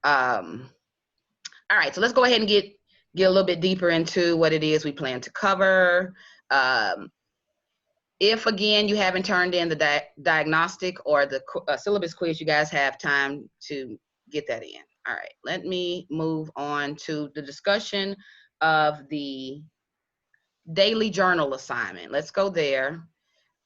All right, so let's go ahead and get a little bit deeper into what it is we plan to cover. If again you haven't turned in the diagnostic or the syllabus quiz, you guys have time to get that in. All right, let me move on to the discussion of the daily journal assignment. Let's go there.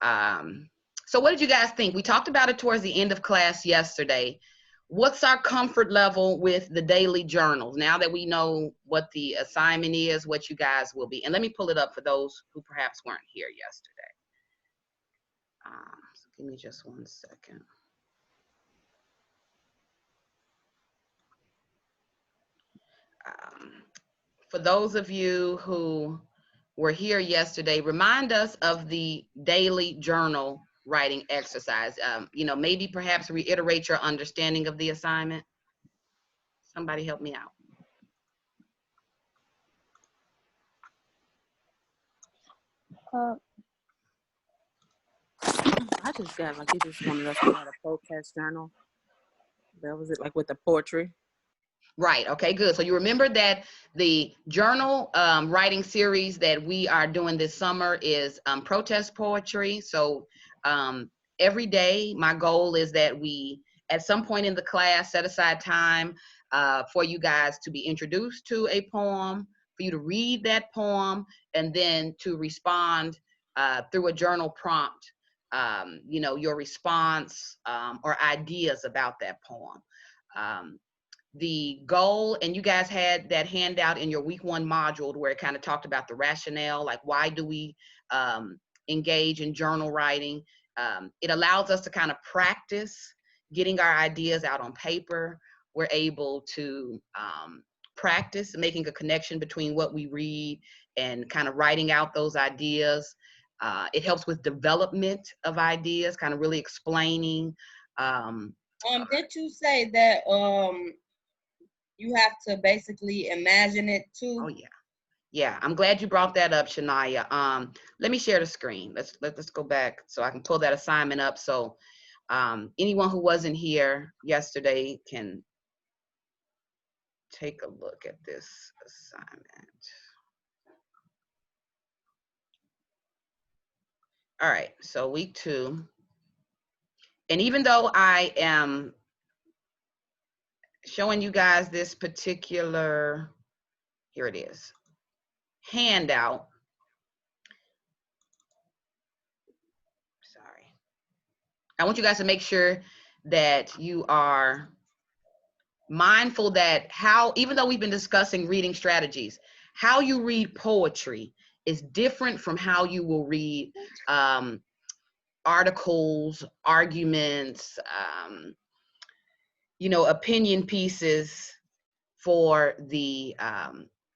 So what did you guys think? We talked about it towards the end of class yesterday. What's our comfort level with the daily journals? Now that we know what the assignment is, what you guys will be. And let me pull it up for those who perhaps weren't here yesterday. So give me just 1 second. For those of you who were here yesterday, remind us of the daily journal writing exercise. You know, maybe perhaps reiterate your understanding of the assignment. Somebody help me out. I just got, like, you just wanted us to write a protest journal. That was it, like with the poetry. Right, okay, good. So you remember that the journal writing series that we are doing this summer is protest poetry. So every day, my goal is that we, at some point in the class, set aside time for you guys to be introduced to a poem, for you to read that poem, and then to respond through a journal prompt, you know, your response or ideas about that poem. The goal, and you guys had that handout in your week 1 module where it kind of talked about the rationale, like why do we engage in journal writing. It allows us to kind of practice getting our ideas out on paper. We're able to practice making a connection between what we read and kind of writing out those ideas. It helps with development of ideas, kind of really explaining. Didn't you say that you have to basically imagine it too? Oh yeah. Yeah, I'm glad you brought that up, Shania. Let me share the screen. Let's go back so I can pull that assignment up. So anyone who wasn't here yesterday can take a look at this assignment. All right, so week 2. And even though I am showing you guys this particular, here it is, handout. Sorry. I want you guys to make sure that you are mindful that even though we've been discussing reading strategies, how you read poetry is different from how you will read articles, arguments, you know, opinion pieces for the,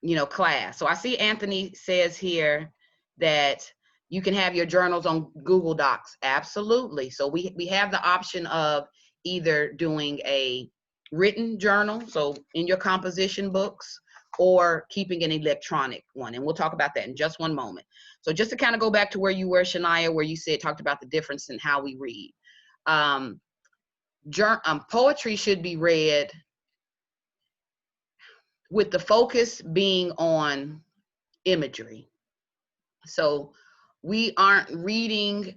you know, class. So I see Anthony says here that you can have your journals on Google Docs. Absolutely. So we have the option of either doing a written journal, so in your composition books, or keeping an electronic one. And we'll talk about that in just 1 moment. So just to kind of go back to where you were, Shania, where you talked about the difference in how we read. Poetry should be read with the focus being on imagery. So we aren't reading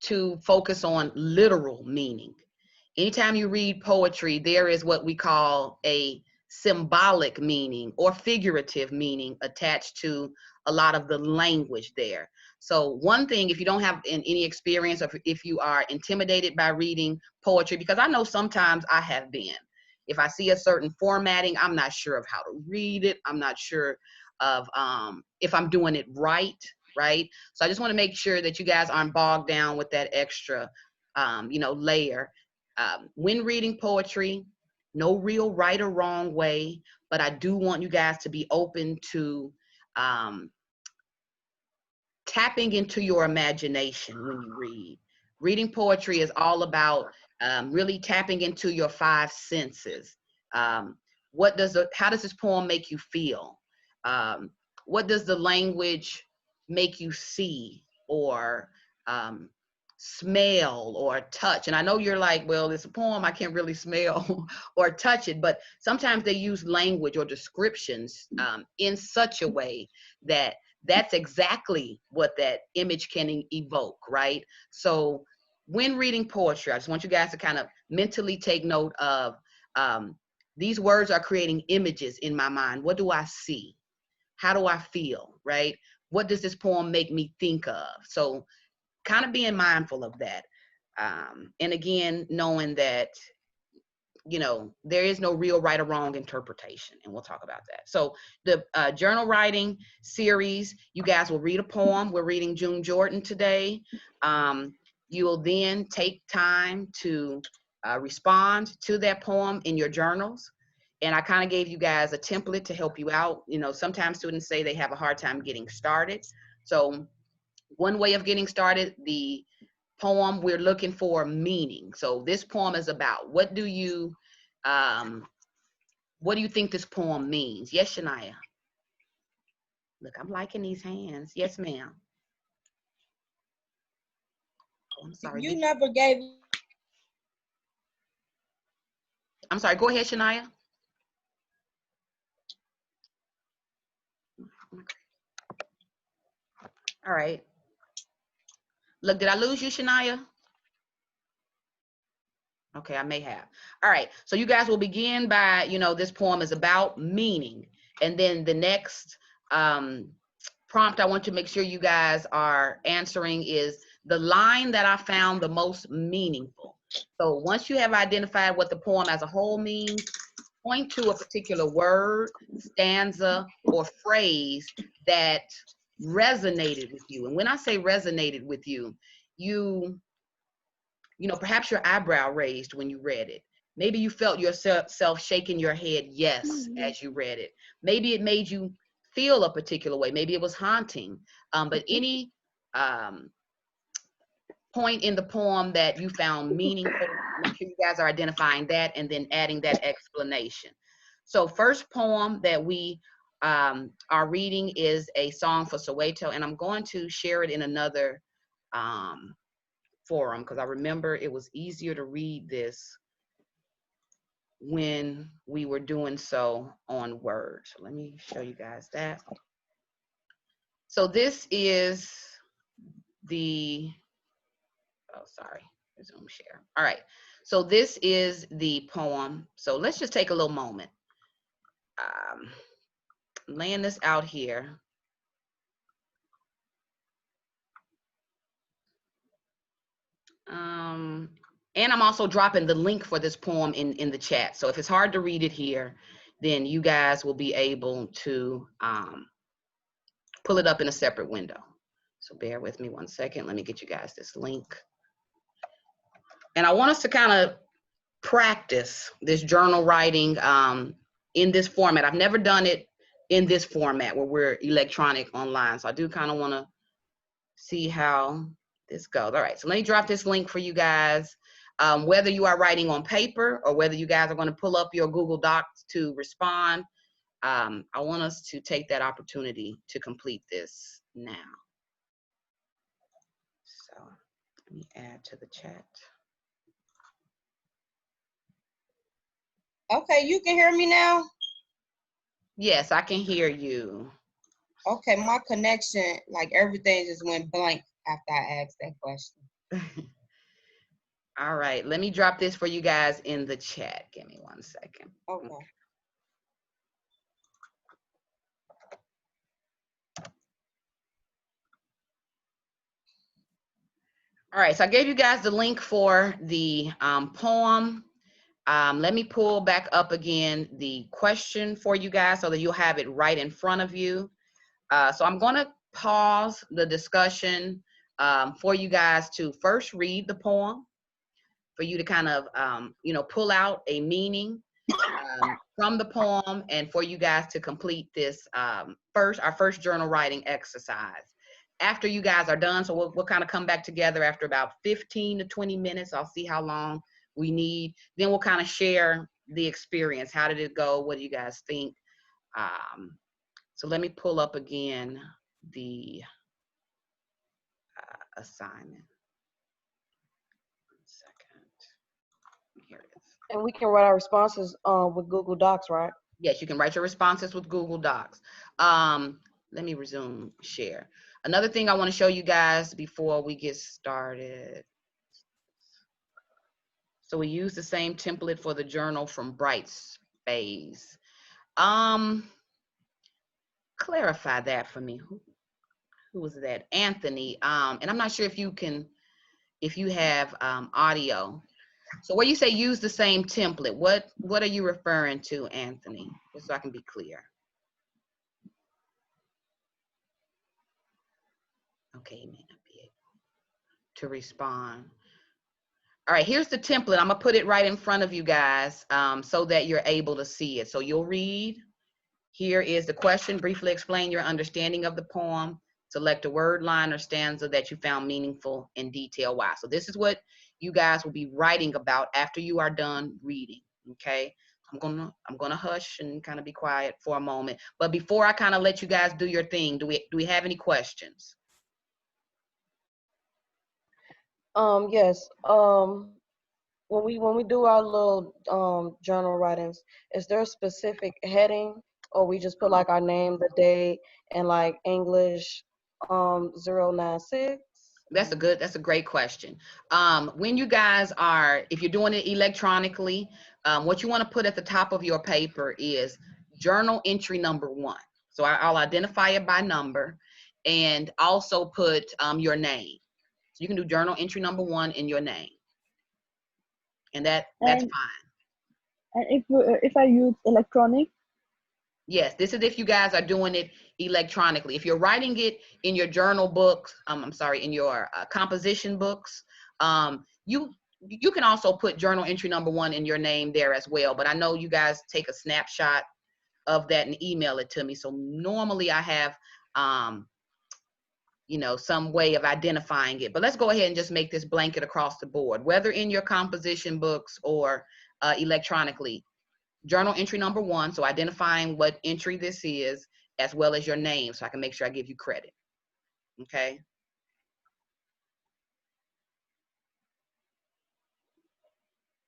to focus on literal meaning. Anytime you read poetry, there is what we call a symbolic meaning or figurative meaning attached to a lot of the language there. So one thing, if you don't have any experience, or if you are intimidated by reading poetry, because I know sometimes I have been, if I see a certain formatting, I'm not sure of how to read it. I'm not sure of if I'm doing it right. So I just want to make sure that you guys aren't bogged down with that extra, you know, layer. When reading poetry, no real right or wrong way, but I do want you guys to be open to tapping into your imagination when you read. Reading poetry is all about really tapping into your 5 senses. How does this poem make you feel? What does the language make you see or smell or touch. And I know you're like, well, it's a poem, I can't really smell or touch it, but sometimes they use language or descriptions in such a way that that's exactly what that image can evoke, right? So when reading poetry, I just want you guys to kind of mentally take note of these words are creating images in my mind. What do I see? How do I feel, right? What does this poem make me think of? So kind of being mindful of that. And again, knowing that, you know, there is no real right or wrong interpretation, and we'll talk about that. So the journal writing series, you guys will read a poem. We're reading June Jordan today. You will then take time to respond to that poem in your journals. And I kind of gave you guys a template to help you out. You know, sometimes students say they have a hard time getting started. So one way of getting started, the poem, we're looking for meaning. So this poem is about, what do you think this poem means? Yes, Shania. Look, I'm liking these hands. Yes, ma'am. Oh, I'm sorry. You never gave. I'm sorry. Go ahead, Shania. All right. Look, did I lose you, Shania? Okay, I may have. All right. So you guys will begin by, you know, this poem is about meaning. And then the next prompt I want to make sure you guys are answering is the line that I found the most meaningful. So once you have identified what the poem as a whole means, point to a particular word, stanza, or phrase that resonated with you. And when I say resonated with you, you know, perhaps your eyebrow raised when you read it. Maybe you felt yourself shaking your head yes as you read it. Maybe it made you feel a particular way. Maybe it was haunting. But any point in the poem that you found meaningful, make sure you guys are identifying that and then adding that explanation. So first poem that we are reading is a song for Soweto, and I'm going to share it in another forum because I remember it was easier to read this when we were doing so on Word. So let me show you guys that. So this is the, oh, sorry, resume share. All right, so this is the poem. So let's just take a little moment. Laying this out here. And I'm also dropping the link for this poem in the chat. So if it's hard to read it here, then you guys will be able to pull it up in a separate window. So bear with me one second. Let me get you guys this link. And I want us to kind of practice this journal writing in this format. I've never done it in this format where we're electronic online. So I do kind of want to see how this goes. All right, so let me drop this link for you guys. Whether you are writing on paper or whether you guys are going to pull up your Google Docs to respond, I want us to take that opportunity to complete this now. So let me add to the chat. Okay, you can hear me now? Yes, I can hear you. Okay, my connection, like everything just went blank after I asked that question. All right, let me drop this for you guys in the chat. Give me one second. Okay. All right, so I gave you guys the link for the poem. Let me pull back up again the question for you guys so that you'll have it right in front of you. So I'm going to pause the discussion for you guys to first read the poem, for you to kind of, you know, pull out a meaning from the poem, and for you guys to complete this our first journal writing exercise. After you guys are done, so we'll kind of come back together after about 15 to 20 minutes. I'll see how long we need. Then we'll kind of share the experience. How did it go? What do you guys think? So let me pull up again the assignment. And we can write our responses with Google Docs, right? Yes, you can write your responses with Google Docs. Let me resume share. Another thing I want to show you guys before we get started. So we use the same template for the journal from Brightspace. Clarify that for me. Who was that? Anthony. And I'm not sure if you have audio. So where you say use the same template, what are you referring to, Anthony? Just so I can be clear. Okay, you may not be able to respond. All right, here's the template. I'm gonna put it right in front of you guys so that you're able to see it. So you'll read, here is the question, briefly explain your understanding of the poem, select a word, line, or stanza that you found meaningful and detail why. So this is what you guys will be writing about after you are done reading, okay? I'm gonna hush and kind of be quiet for a moment. But before I kind of let you guys do your thing, do we have any questions? Yes. When we do our little journal writings, is there a specific heading, or we just put like our name, the date, and like English 096? That's a great question. When you guys are, if you're doing it electronically, what you want to put at the top of your paper is journal entry number 1. So I'll identify it by number and also put your name. So you can do journal entry number 1 in your name. And that's fine. And if I use electronic? Yes, this is if you guys are doing it electronically. If you're writing it in your journal books, I'm sorry, in your composition books, you can also put journal entry number 1 in your name there as well. But I know you guys take a snapshot of that and email it to me. So normally I have, some way of identifying it. But let's go ahead and just make this blanket across the board, whether in your composition books or electronically. Journal entry number 1, so identifying what entry this is, as well as your name, so I can make sure I give you credit. Okay.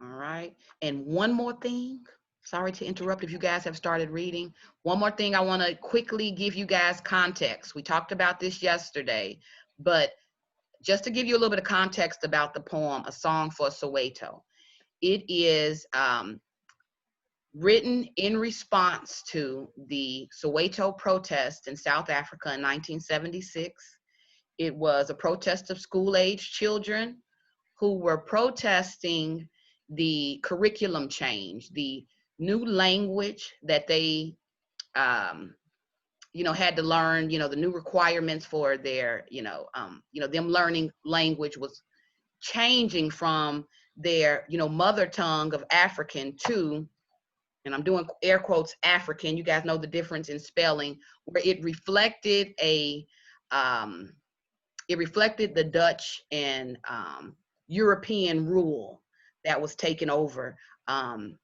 All right. And one more thing, sorry to interrupt if you guys have started reading. One more thing I want to quickly give you guys context. We talked about this yesterday, but just to give you a little bit of context about the poem, A Song for Soweto. It is written in response to the Soweto protest in South Africa in 1976. It was a protest of school-age children who were protesting the curriculum change, the new language that they, had to learn, the new requirements for their, them learning language was changing from their, mother tongue of African to, and I'm doing air quotes, African. You guys know the difference in spelling, where it reflected the Dutch and European rule that was taken over on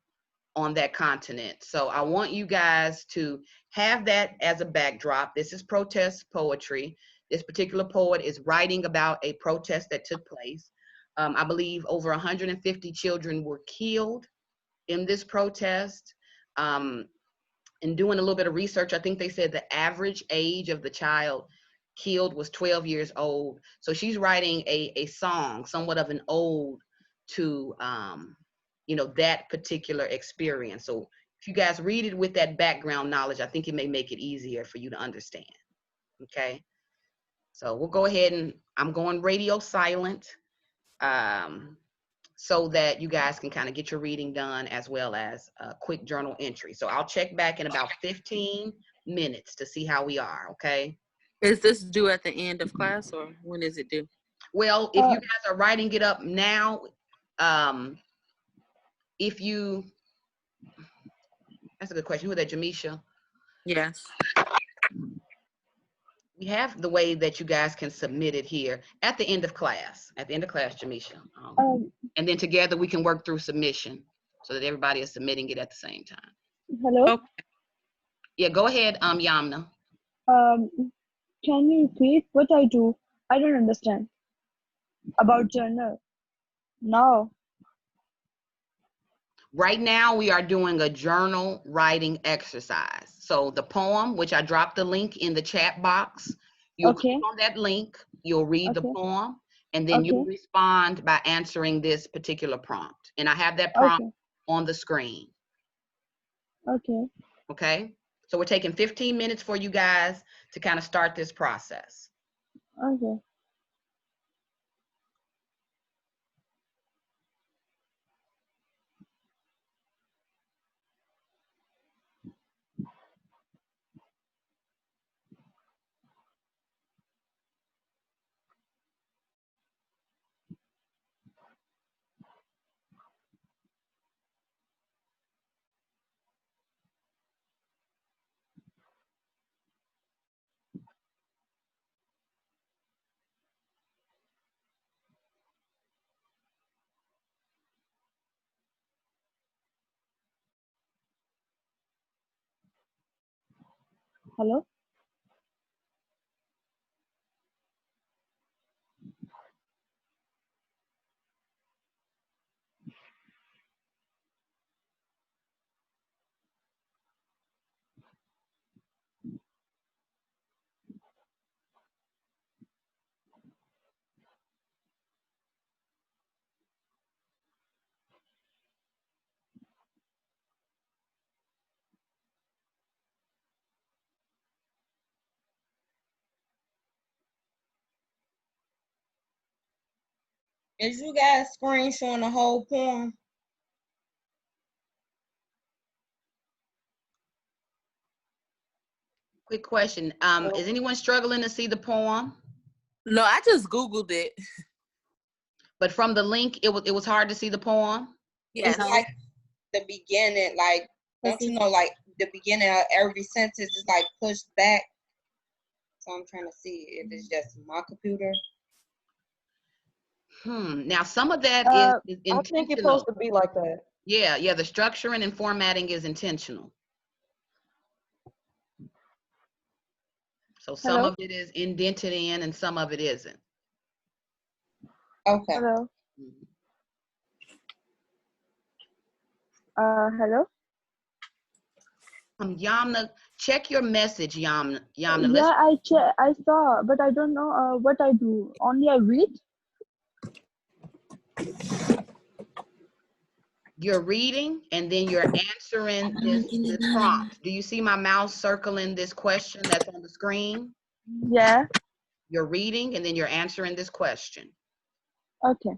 that continent. So I want you guys to have that as a backdrop. This is protest poetry. This particular poet is writing about a protest that took place. I believe over 150 children were killed in this protest. And doing a little bit of research, I think they said the average age of the child killed was 12 years old. So she's writing a song, somewhat of an ode to, that particular experience. So if you guys read it with that background knowledge, I think it may make it easier for you to understand. Okay. So we'll go ahead and I'm going radio silent. So that you guys can kind of get your reading done as well as a quick journal entry. So I'll check back in about 15 minutes to see how we are, okay? Is this due at the end of class or when is it due? Well, if you guys are writing it up now, that's a good question. Who is that, Jamisha? Yes. We have the way that you guys can submit it here at the end of class, Jamisha. And then together we can work through submission so that everybody is submitting it at the same time. Hello? Okay. Yeah, go ahead, Yamna. Can you repeat what I do? I don't understand. About journal. No. Right now, we are doing a journal writing exercise. So the poem, which I dropped the link in the chat box, you'll click Okay. on that link, you'll read the Okay. poem, and then you'll Okay. respond by answering this particular prompt. And I have that prompt Okay. on the screen, Okay. okay? So we're taking 15 minutes for you guys to kind of start this process. Okay. Hello. Is you guys screen showing the whole poem? Quick question, is anyone struggling to see the poem? No, I just Googled it. But from the link, it was hard to see the poem? Yes. It's like the beginning, like, don't you know, like the beginning of every sentence is like pushed back. So I'm trying to see if it's just my computer. Now, some of that is I think it's intentional. supposed to be like that. Yeah, the structuring and formatting is intentional. So some Hello. of it is indented in and some of it isn't. Okay. Hello. Mhm. Hello. Yamna, check your message, Yamna. Yamna, Yeah, I saw, but I don't know what I do. Only I read. you're reading and then you're answering this prompt. Do you see my mouse circling this question that's on the screen? Yeah. You're reading and then you're answering this question. Okay.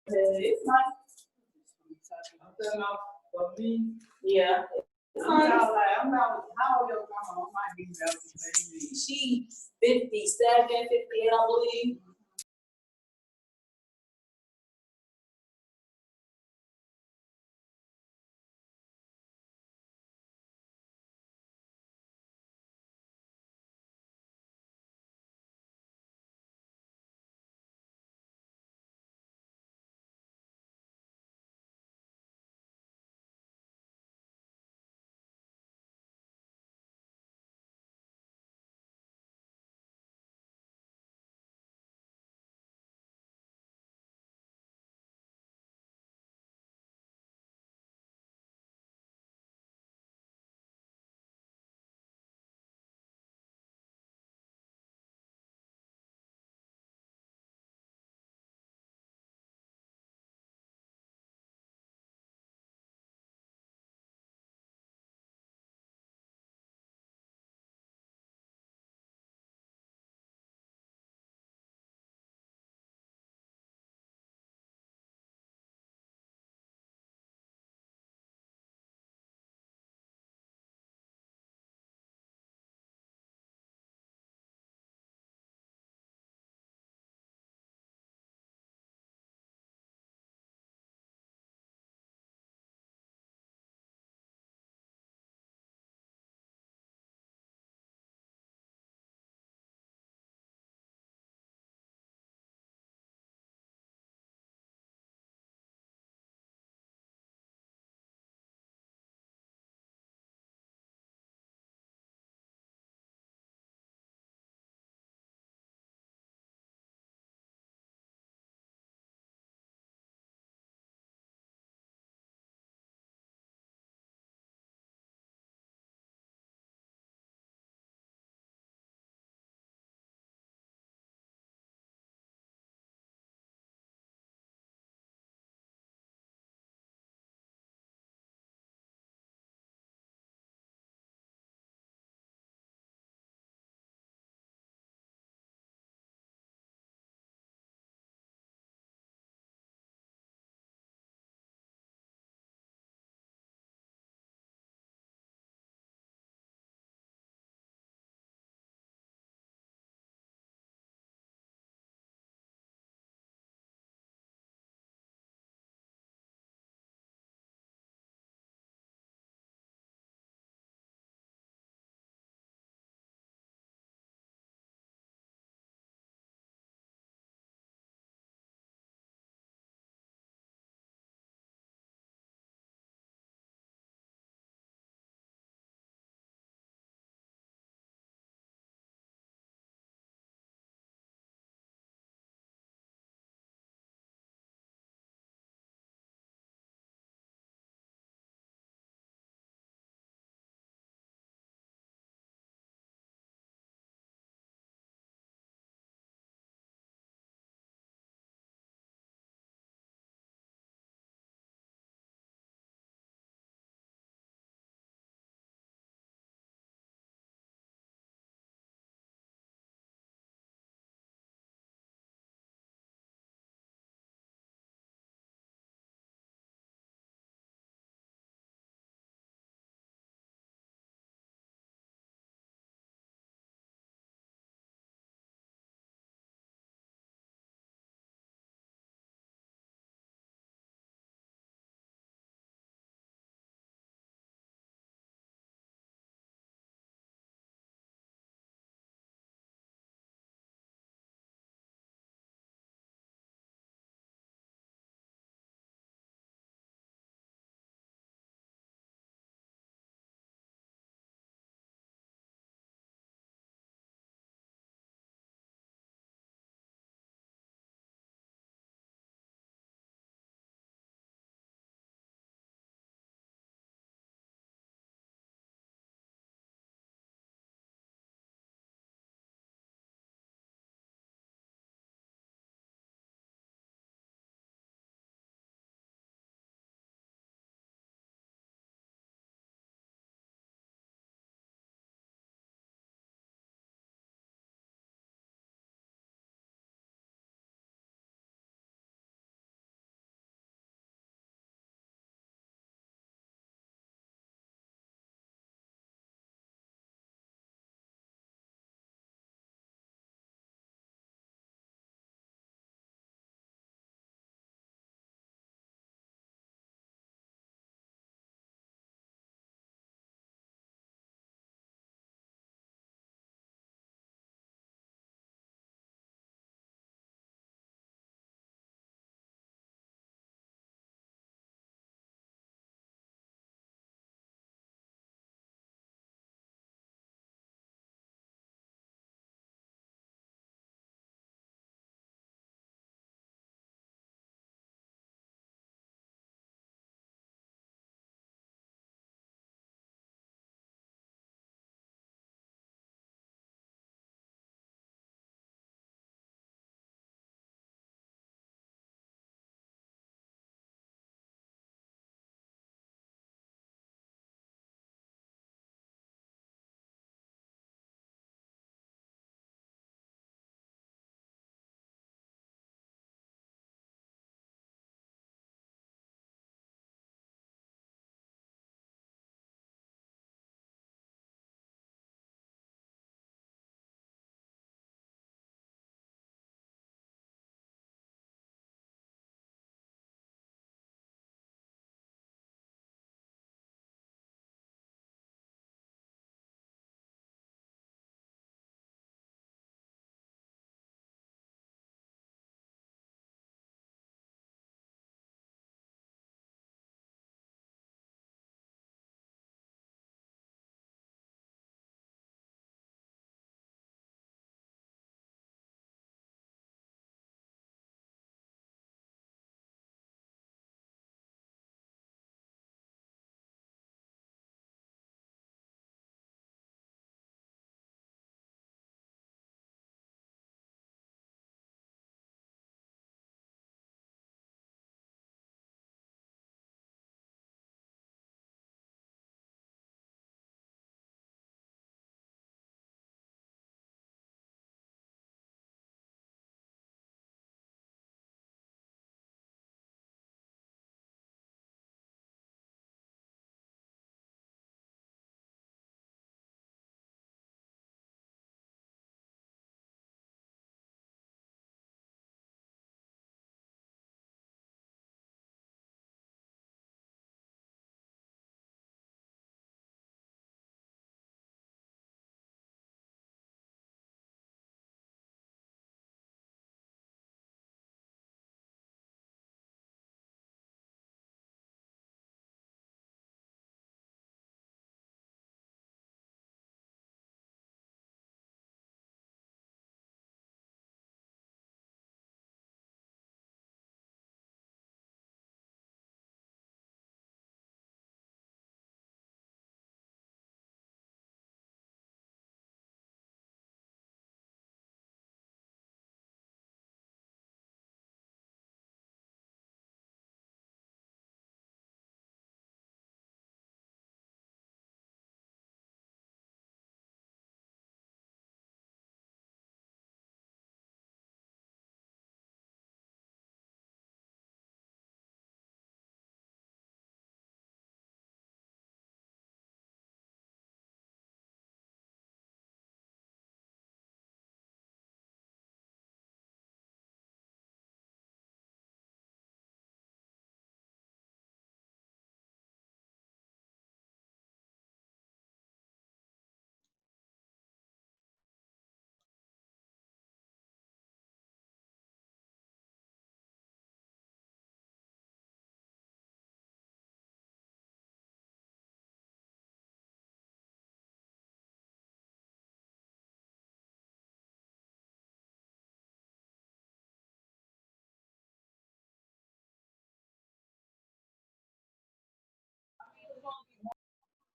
It's nice. For me, yeah. I'm not, how old your grandma? I might be about the same age. She 57, 58, I believe.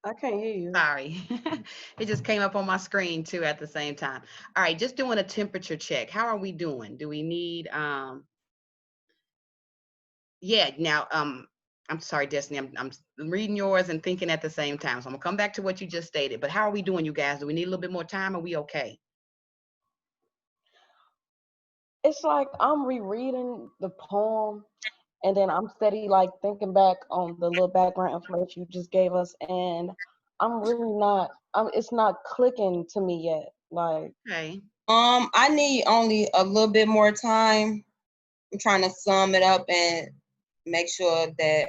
I can't hear you. Sorry. It just came up on my screen too at the same time. All right, just doing a temperature check. How are we doing? Do we need yeah, now I'm sorry, Destiny. I'm reading yours and thinking at the same time. So I'm gonna come back to what you just stated. But how are we doing, you guys? Do we need a little bit more time? Are we okay? It's like I'm rereading the poem, and then I'm steady like thinking back on the little background information you just gave us, and I'm really not. It's not clicking to me yet. Like, Okay. I need only a little bit more time. I'm trying to sum it up and make sure that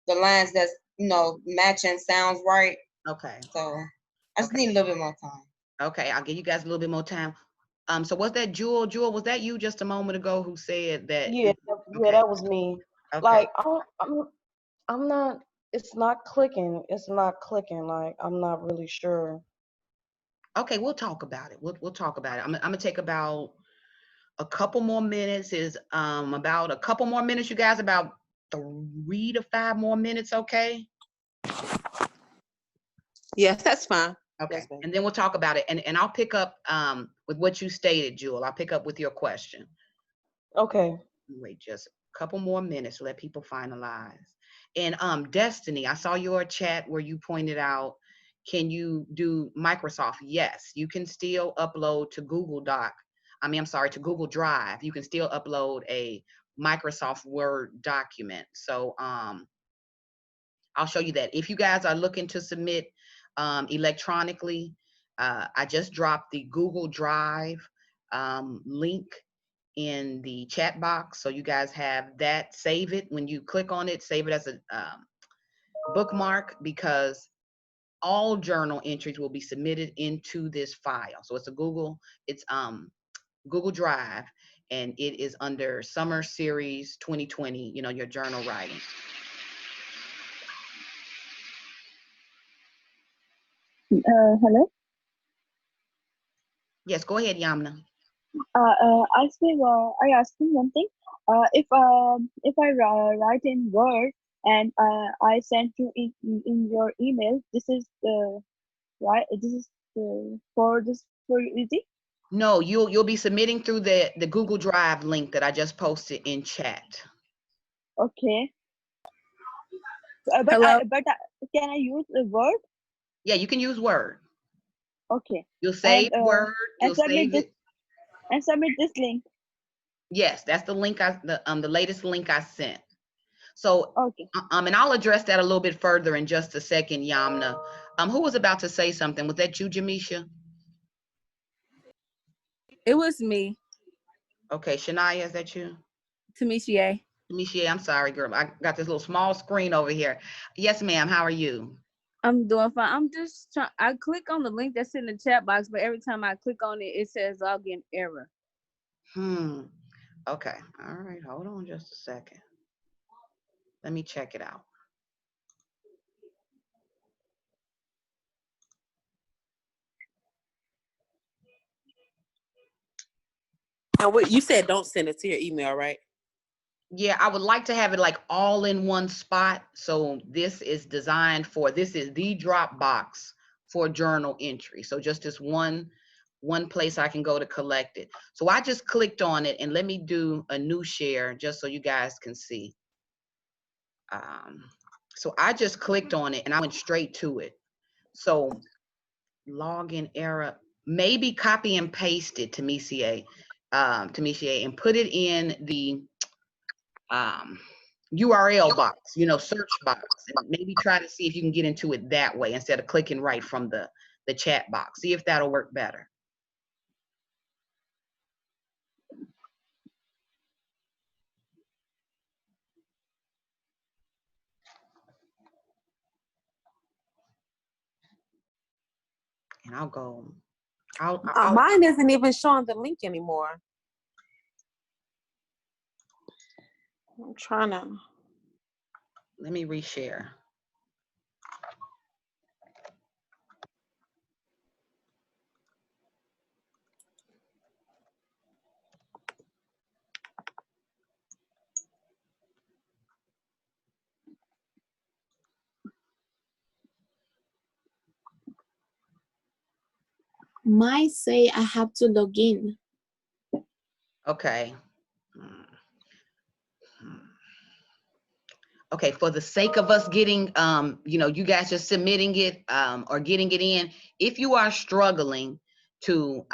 the lines that's matching sounds right. Okay. So I just Okay. need a little bit more time. Okay. I'll give you guys a little bit more time. So was that Jewel? Jewel, was that you just a moment ago who said that? yeah, Okay. that was me. Okay. Like, I'm not. It's not clicking. It's not clicking. Like, I'm not really sure. Okay. We'll talk about it. We'll talk about it. I'm gonna take about a couple more minutes. Is about a couple more minutes, you guys. About 3 to 5 more minutes. Okay. Yes, that's fine. Okay. That's fine. And then we'll talk about it. And I'll pick up with what you stated, Jewel. I'll pick up with your question. Okay. Wait just a couple more minutes to let people finalize. And Destiny, I saw your chat where you pointed out, can you do Microsoft? Yes, you can still upload to Google Doc. I'm sorry, to Google Drive. You can still upload a Microsoft Word document. So I'll show you that. If you guys are looking to submit electronically, I just dropped the Google Drive link in the chat box. So you guys have that. Save it. When you click on it, save it as a bookmark, because all journal entries will be submitted into this file. So it's Google Drive, and it is under Summer Series 2020, your journal writing. Hello. Yes, go ahead, Yamna. I asked him one thing. If I write in Word and I send you in your email, this is the right. This is for easy. No, you'll be submitting through the Google Drive link that I just posted in chat. Okay. Hello? Can I use the Word? Yeah, you can use Word. Okay. You'll save Word. You'll submit save it. And submit this link. Yes, that's the link the latest link I sent. So Okay. and I'll address that a little bit further in just a second, Yamna. Who was about to say something? Was that you, Jamisha? It was me, Okay, Shania, is that you? Tamisha. Jamisha, I'm sorry, girl. I got this little small screen over here. Yes, ma'am. How are you? I'm doing fine. I'm just trying. I click on the link that's in the chat box, but every time I click on it, it says login error. Okay. All right. Hold on just a second. Let me check it out. And what you said, don't send it to your email, right? Yeah, I would like to have it like all in one spot. So this is the Dropbox for journal entry. So just this one place I can go to collect it. So I just clicked on it, and let me do a new share just so you guys can see. So I just clicked on it and I went straight to it. So login error, maybe copy and paste it to Tamisha, and put it in the URL box, search box, and maybe try to see if you can get into it that way instead of clicking right from the chat box. See if that'll work better. And I'll go. Mine isn't even showing the link anymore. I'm trying to. Let me reshare. Mine say I have to log in. Okay. Okay, for the sake of us getting, you guys just submitting it or getting it in, if you are struggling to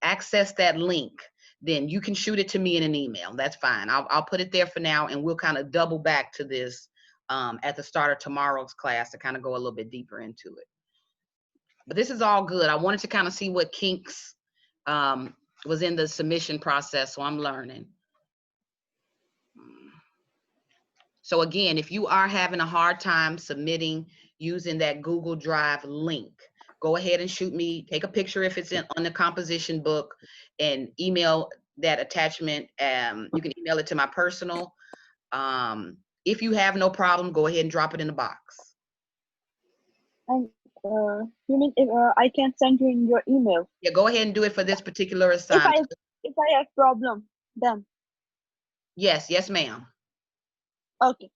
access that link, then you can shoot it to me in an email. That's fine. I'll put it there for now, and we'll kind of double back to this at the start of tomorrow's class to kind of go a little bit deeper into it. But this is all good. I wanted to kind of see what kinks was in the submission process, so I'm learning. So again, if you are having a hard time submitting using that Google Drive link, go ahead and shoot me, take a picture if it's on the composition book, and email that attachment. You can email it to my personal. If you have no problem, go ahead and drop it in the box. And you mean if I can send you in your email? Yeah, go ahead and do it for this particular assignment. If I have problem, then. Yes, ma'am. Okay.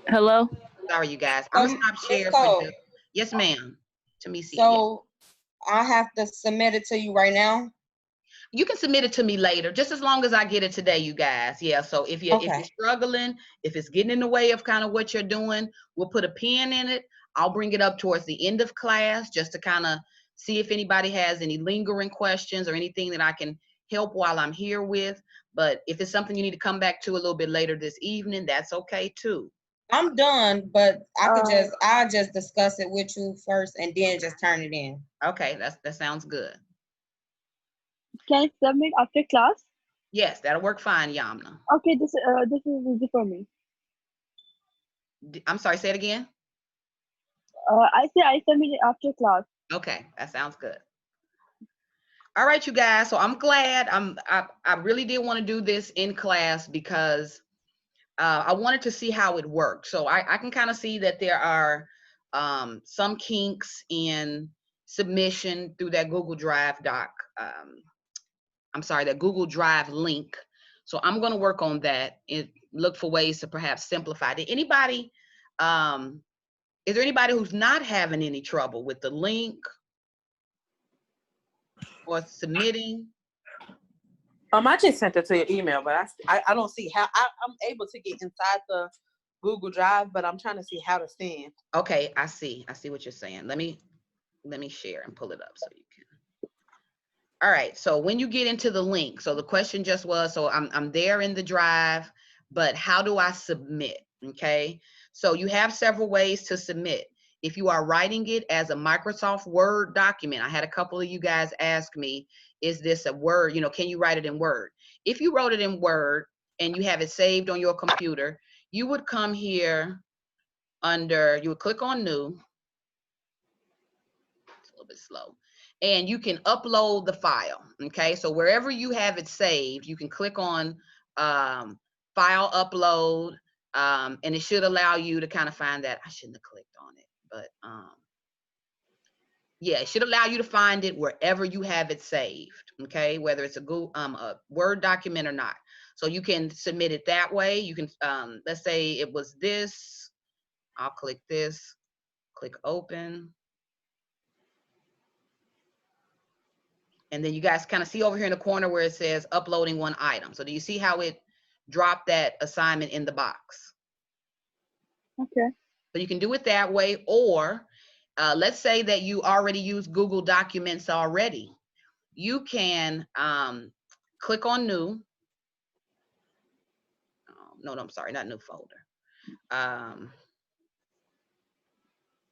Hello? Sorry, you guys. I'm gonna stop sharing Let's for go. just. Yes, ma'am. Tamisia. So I have to submit it to you right now. You can submit it to me later, just as long as I get it today, you guys. Yeah, so if you're struggling, if it's getting in the way of kind of what you're doing, we'll put a pin in it. I'll bring it up towards the end of class just to kind of see if anybody has any lingering questions or anything that I can help while I'm here with. But if it's something you need to come back to a little bit later this evening, that's okay too. I'm done, but I'll just discuss it with you first and then just turn it in. Okay, that sounds good. Can I submit after class? Yes, that'll work fine, Yamna. Okay, this is easy for me. I'm sorry, say it again. I say I submit it after class. Okay, that sounds good. All right, you guys. So I'm glad. I really did want to do this in class because I wanted to see how it worked. So I can kind of see that there are some kinks in submission through that Google Drive doc. That Google Drive link. So I'm going to work on that and look for ways to perhaps simplify it. Anybody, is there anybody who's not having any trouble with the link or submitting? I just sent it to your email, but I don't see how I'm able to get inside the Google Drive, but I'm trying to see how to send. Okay, I see what you're saying. Let me share and pull it up so you can. All right, so when you get into the link, so the question just was, so I'm there in the drive, but how do I submit? Okay, so you have several ways to submit. If you are writing it as a Microsoft Word document, I had a couple of you guys ask me, is this a Word? Can you write it in Word? If you wrote it in Word and you have it saved on your computer, you would come here you would click on New. It's a little bit slow. And you can upload the file, okay? So wherever you have it saved, you can click on File Upload, and it should allow you to kind of find that. I shouldn't have clicked on it, but yeah, it should allow you to find it wherever you have it saved, okay? Whether it's a Word document or not. So you can submit it that way. You can, let's say it was this. I'll click this, click Open. And then you guys kind of see over here in the corner where it says uploading one item. So do you see how it dropped that assignment in the box? Okay. So you can do it that way, or let's say that you already use Google Documents already. You can click on New. No, I'm sorry, not New Folder.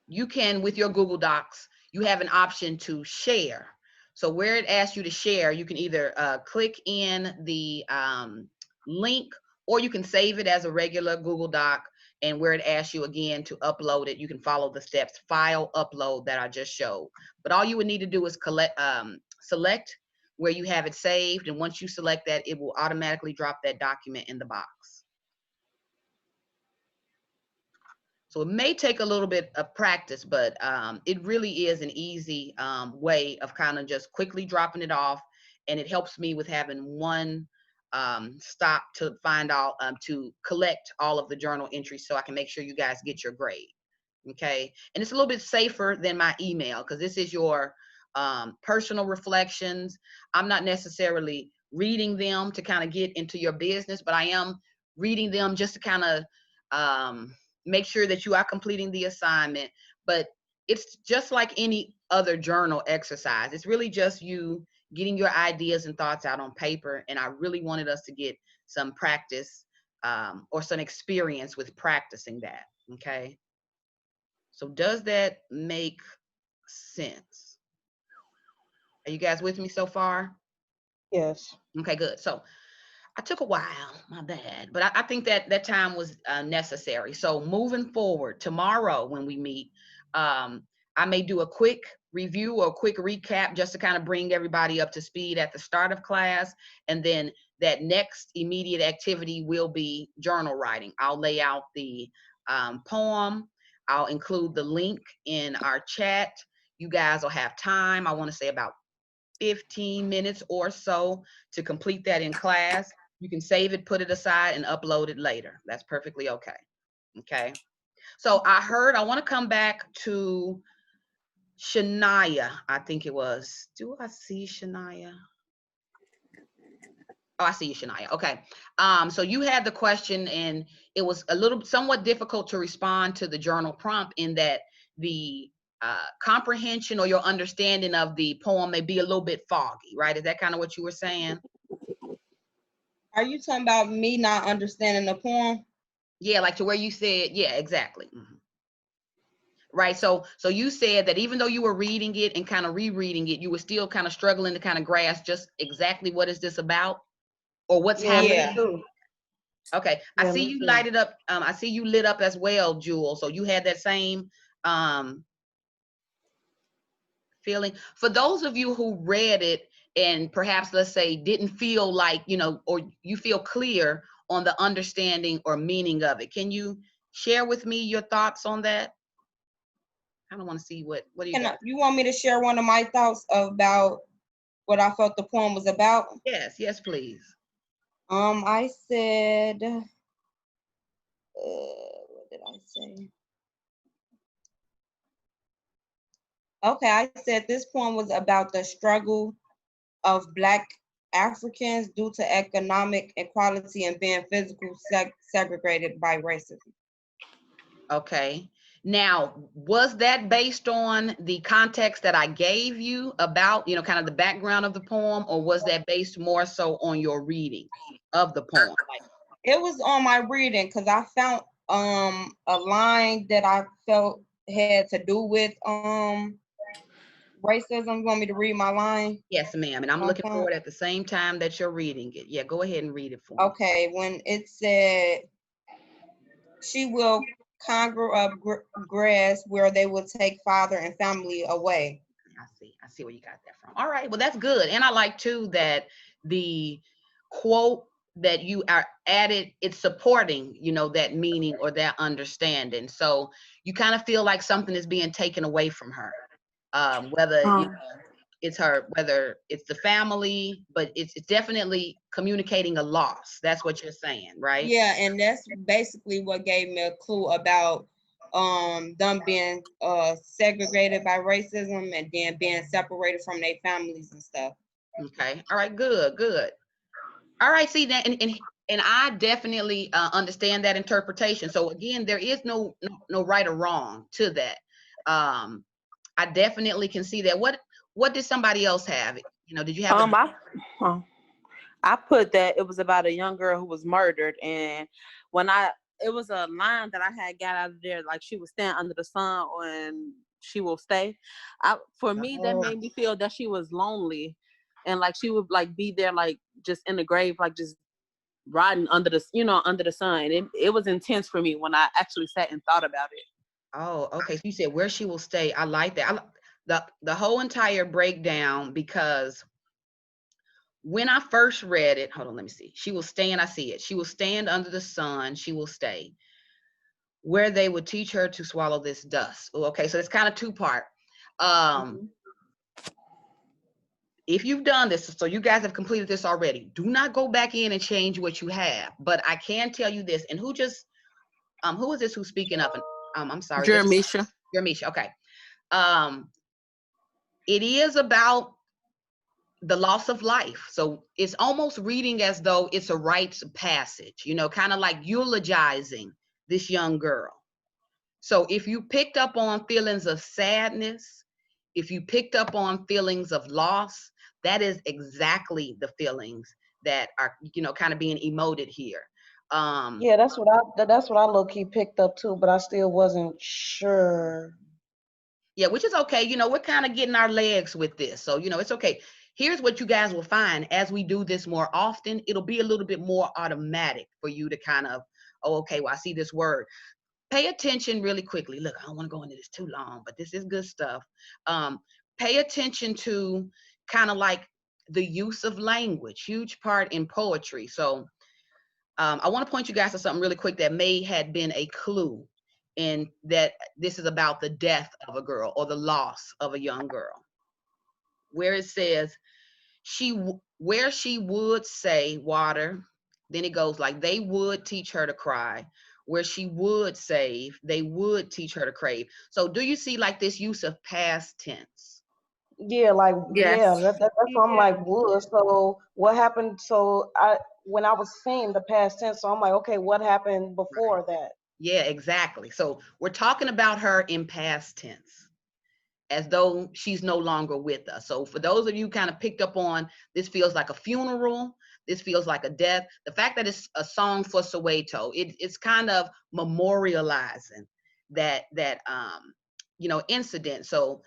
You can, with your Google Docs, you have an option to share. So where it asks you to share, you can either click in the link, or you can save it as a regular Google Doc. and where it asks you again to upload it, you can follow the steps, file, upload that I just showed. But all you would need to do is select where you have it saved. And once you select that, it will automatically drop that document in the box. So it may take a little bit of practice, but it really is an easy way of kind of just quickly dropping it off. And it helps me with having one stop to find out, to collect all of the journal entries so I can make sure you guys get your grade. Okay. And it's a little bit safer than my email because this is your personal reflections. I'm not necessarily reading them to kind of get into your business, but I am reading them just to kind of make sure that you are completing the assignment. But it's just like any other journal exercise. It's really just you getting your ideas and thoughts out on paper. And I really wanted us to get some practice or some experience with practicing that. Okay. So does that make sense? Are you guys with me so far? Yes. Okay, good. So I took a while, my bad, but I think that that time was necessary. So moving forward, tomorrow when we meet, I may do a quick review or a quick recap just to kind of bring everybody up to speed at the start of class. And then that next immediate activity will be journal writing. I'll lay out the poem. I'll include the link in our chat. You guys will have time. I want to say about 15 minutes or so to complete that in class. You can save it, put it aside, and upload it later. That's perfectly okay. Okay. So I want to come back to Shania, I think it was. Do I see Shania? Oh, I see you, Shania. Okay. So you had the question, and it was a little somewhat difficult to respond to the journal prompt in that the comprehension or your understanding of the poem may be a little bit foggy, right? Is that kind of what you were saying? Are you talking about me not understanding the poem? Yeah, like to where you said, yeah, exactly. Mm-hmm. Right. So you said that even though you were reading it and kind of rereading it, you were still kind of struggling to kind of grasp just exactly what is this about or what's happening. Yeah. Okay. I see you lighted up. I see you lit up as well, Jewel. So you had that same feeling. For those of you who read it and perhaps, let's say, didn't feel like, you know, or you feel clear on the understanding or meaning of it, can you share with me your thoughts on that? I don't want to see what do you got? You want me to share one of my thoughts about what I felt the poem was about? Yes, please. I said, what did I say? Okay, I said this poem was about the struggle of Black Africans due to economic inequality and being physically segregated by racism. Okay. Now, was that based on the context that I gave you about, you know, kind of the background of the poem, or was that based more so on your reading of the poem? It was on my reading because I found a line that I felt had to do with racism. You want me to read my line? Yes, ma'am. And I'm looking for it at the same time that you're reading it. Yeah, go ahead and read it for me. Okay, when it said, she will conjure up grass where they will take father and family away. I see where you got that from. All right, well, that's good. And I like too that the quote that you are added, it's supporting, you know, that meaning or that understanding. So you kind of feel like something is being taken away from her. Whether you know, it's her, whether it's the family, but it's definitely communicating a loss. That's what you're saying, right? Yeah, and that's basically what gave me a clue about them being segregated by racism and then being separated from their families and stuff. Okay. All right. Good. All right. See that, and I definitely understand that interpretation. So again, there is no right or wrong to that. I definitely can see that. What did somebody else have? You know, did you have? I put that it was about a young girl who was murdered, and it was a line that I had got out of there, like she would stand under the sun and she will stay. For me, that made me feel that she was lonely, and like she would like be there, like just in the grave, like just riding under the, under the sun. It was intense for me when I actually sat and thought about it. Oh, okay. So you said where she will stay. I like that. The whole entire breakdown, because when I first read it, hold on, let me see. She will stand, I see it. She will stand under the sun. She will stay where they would teach her to swallow this dust. Okay, so it's kind of two-part. If you've done this, so you guys have completed this already, do not go back in and change what you have. But I can tell you this, and who is this who's speaking up? And I'm sorry. Jermisha. Jermisha, okay. It is about the loss of life. So it's almost reading as though it's a rites of passage, kind of like eulogizing this young girl. So if you picked up on feelings of sadness, if you picked up on feelings of loss, that is exactly the feelings that are, kind of being emoted here. Yeah, that's what I low key picked up too, but I still wasn't sure. Yeah, which is okay. We're kind of getting our legs with this. So, it's okay. Here's what you guys will find as we do this more often. It'll be a little bit more automatic for you to kind of, oh, okay, well, I see this word. Pay attention really quickly. Look, I don't want to go into this too long, but this is good stuff. Pay attention to kind of like the use of language, huge part in poetry. So I want to point you guys to something really quick that may have been a clue in that this is about the death of a girl or the loss of a young girl, where it says where she would say water, then it goes like they would teach her to cry, where she would save, they would teach her to crave. So do you see like this use of past tense? Yeah, like Yes. yeah, that's what I'm like, would. So what happened? So when I was saying the past tense, so I'm like, okay, what happened before that? Yeah, exactly. So we're talking about her in past tense, as though she's no longer with us. So for those of you kind of picked up on, this feels like a funeral, this feels like a death. The fact that it's a song for Soweto, it's kind of memorializing that incident. So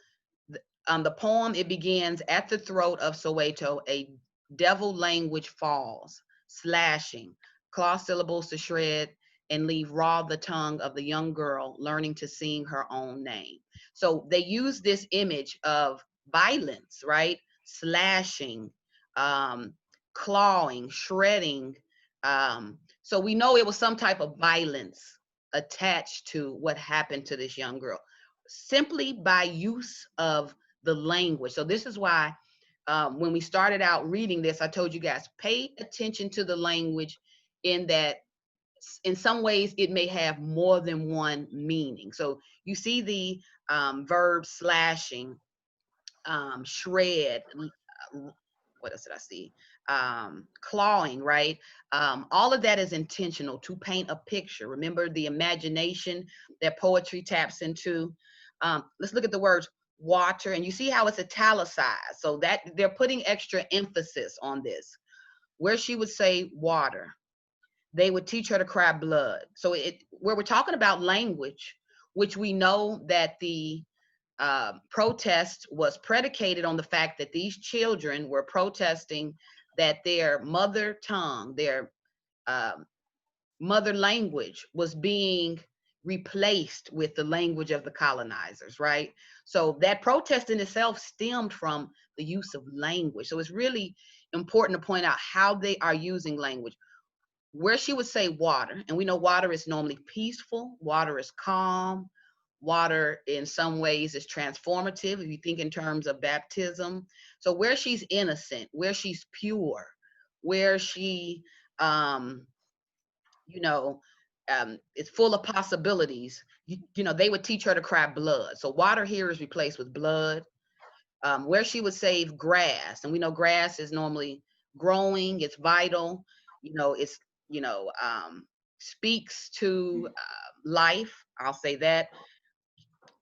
the poem, it begins, at the throat of Soweto, a devil language falls, slashing, claw syllables to shred, and leave raw the tongue of the young girl learning to sing her own name. So they use this image of violence, right? Slashing, clawing, shredding. So we know it was some type of violence attached to what happened to this young girl, simply by use of the language. So this is why when we started out reading this, I told you guys, pay attention to the language, in that in some ways it may have more than one meaning. So you see the verb slashing, shred, what else did I see? Clawing, right? All of that is intentional to paint a picture. Remember the imagination that poetry taps into. Let's look at the words water, and you see how it's italicized. So that they're putting extra emphasis on this. Where she would say water, they would teach her to cry blood. So where we're talking about language, which we know that the protest was predicated on the fact that these children were protesting that their mother tongue, their mother language, was being replaced with the language of the colonizers, right? So that protest in itself stemmed from the use of language. So it's really important to point out how they are using language. Where she would say water, and we know water is normally peaceful, water is calm, water in some ways is transformative if you think in terms of baptism. So where she's innocent, where she's pure, where she it's full of possibilities, they would teach her to cry blood. So water here is replaced with blood. Where she would save grass, and we know grass is normally growing, it's vital, it's speaks to life, I'll say that.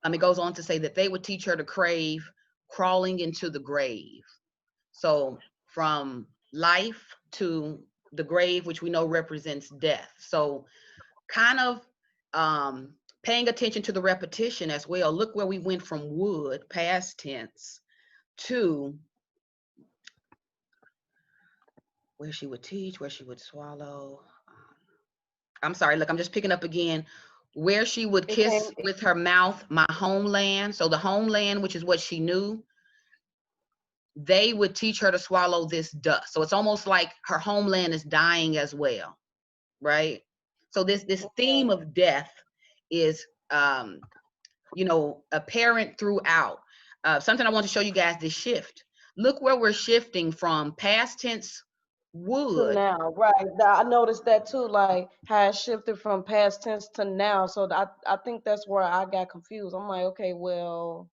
It goes on to say that they would teach her to crave crawling into the grave. So from life to the grave, which we know represents death. So kind of paying attention to the repetition as well. Look where we went from would, past tense, to where she would teach, where she would swallow. I'm sorry, look, I'm just picking up again. Where she would It came. kiss with her mouth, my homeland. So the homeland, which is what she knew, they would teach her to swallow this dust. So it's almost like her homeland is dying as well, right? So this theme of death is apparent throughout. Something I want to show you guys, this shift. Look where we're shifting from past tense To would. now, right? I noticed that too, like how it shifted from past tense to now. So I think that's where I got confused. I'm like, okay, well,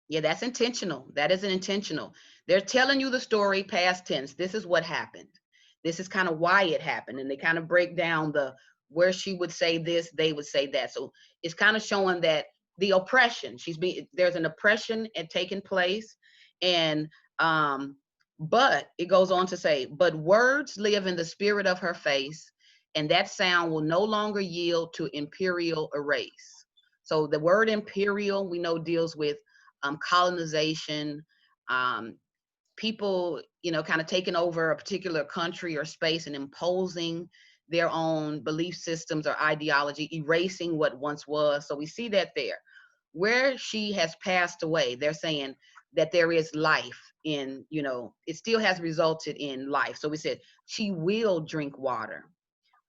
Yeah, that's intentional. That isn't intentional. They're telling you the story past tense. This is what happened. This is kind of why it happened. And they kind of break down the where she would say this, they would say that. So it's kind of showing that the oppression, there's an oppression had taken place. And but it goes on to say, but words live in the spirit of her face, and that sound will no longer yield to imperial erase. So the word imperial, we know, deals with colonization, people, kind of taking over a particular country or space and imposing their own belief systems or ideology, erasing what once was. So we see that there. Where she has passed away, they're saying that there is life in, it still has resulted in life. So we said she will drink water.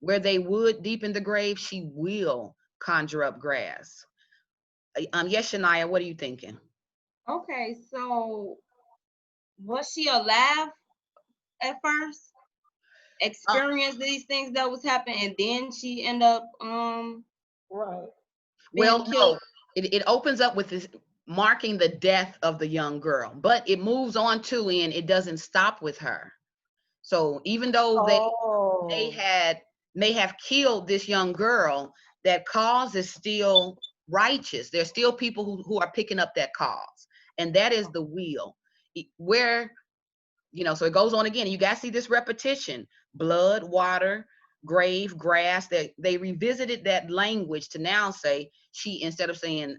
Where they would deep in the grave, she will conjure up grass. Yes, Shania, what are you thinking? Okay, so was she alive at first? Experienced these things that was happening, and then she end up right. being Well, killed? no, it opens up with this marking the death of the young girl, but it moves on to, and it doesn't stop with her. So even though they Oh, may have killed this young girl, that cause is still righteous. There's still people who are picking up that cause, and that is the will. Where, so it goes on again. You guys see this repetition: blood, water, grave, grass. That they revisited that language to now say she, instead of saying,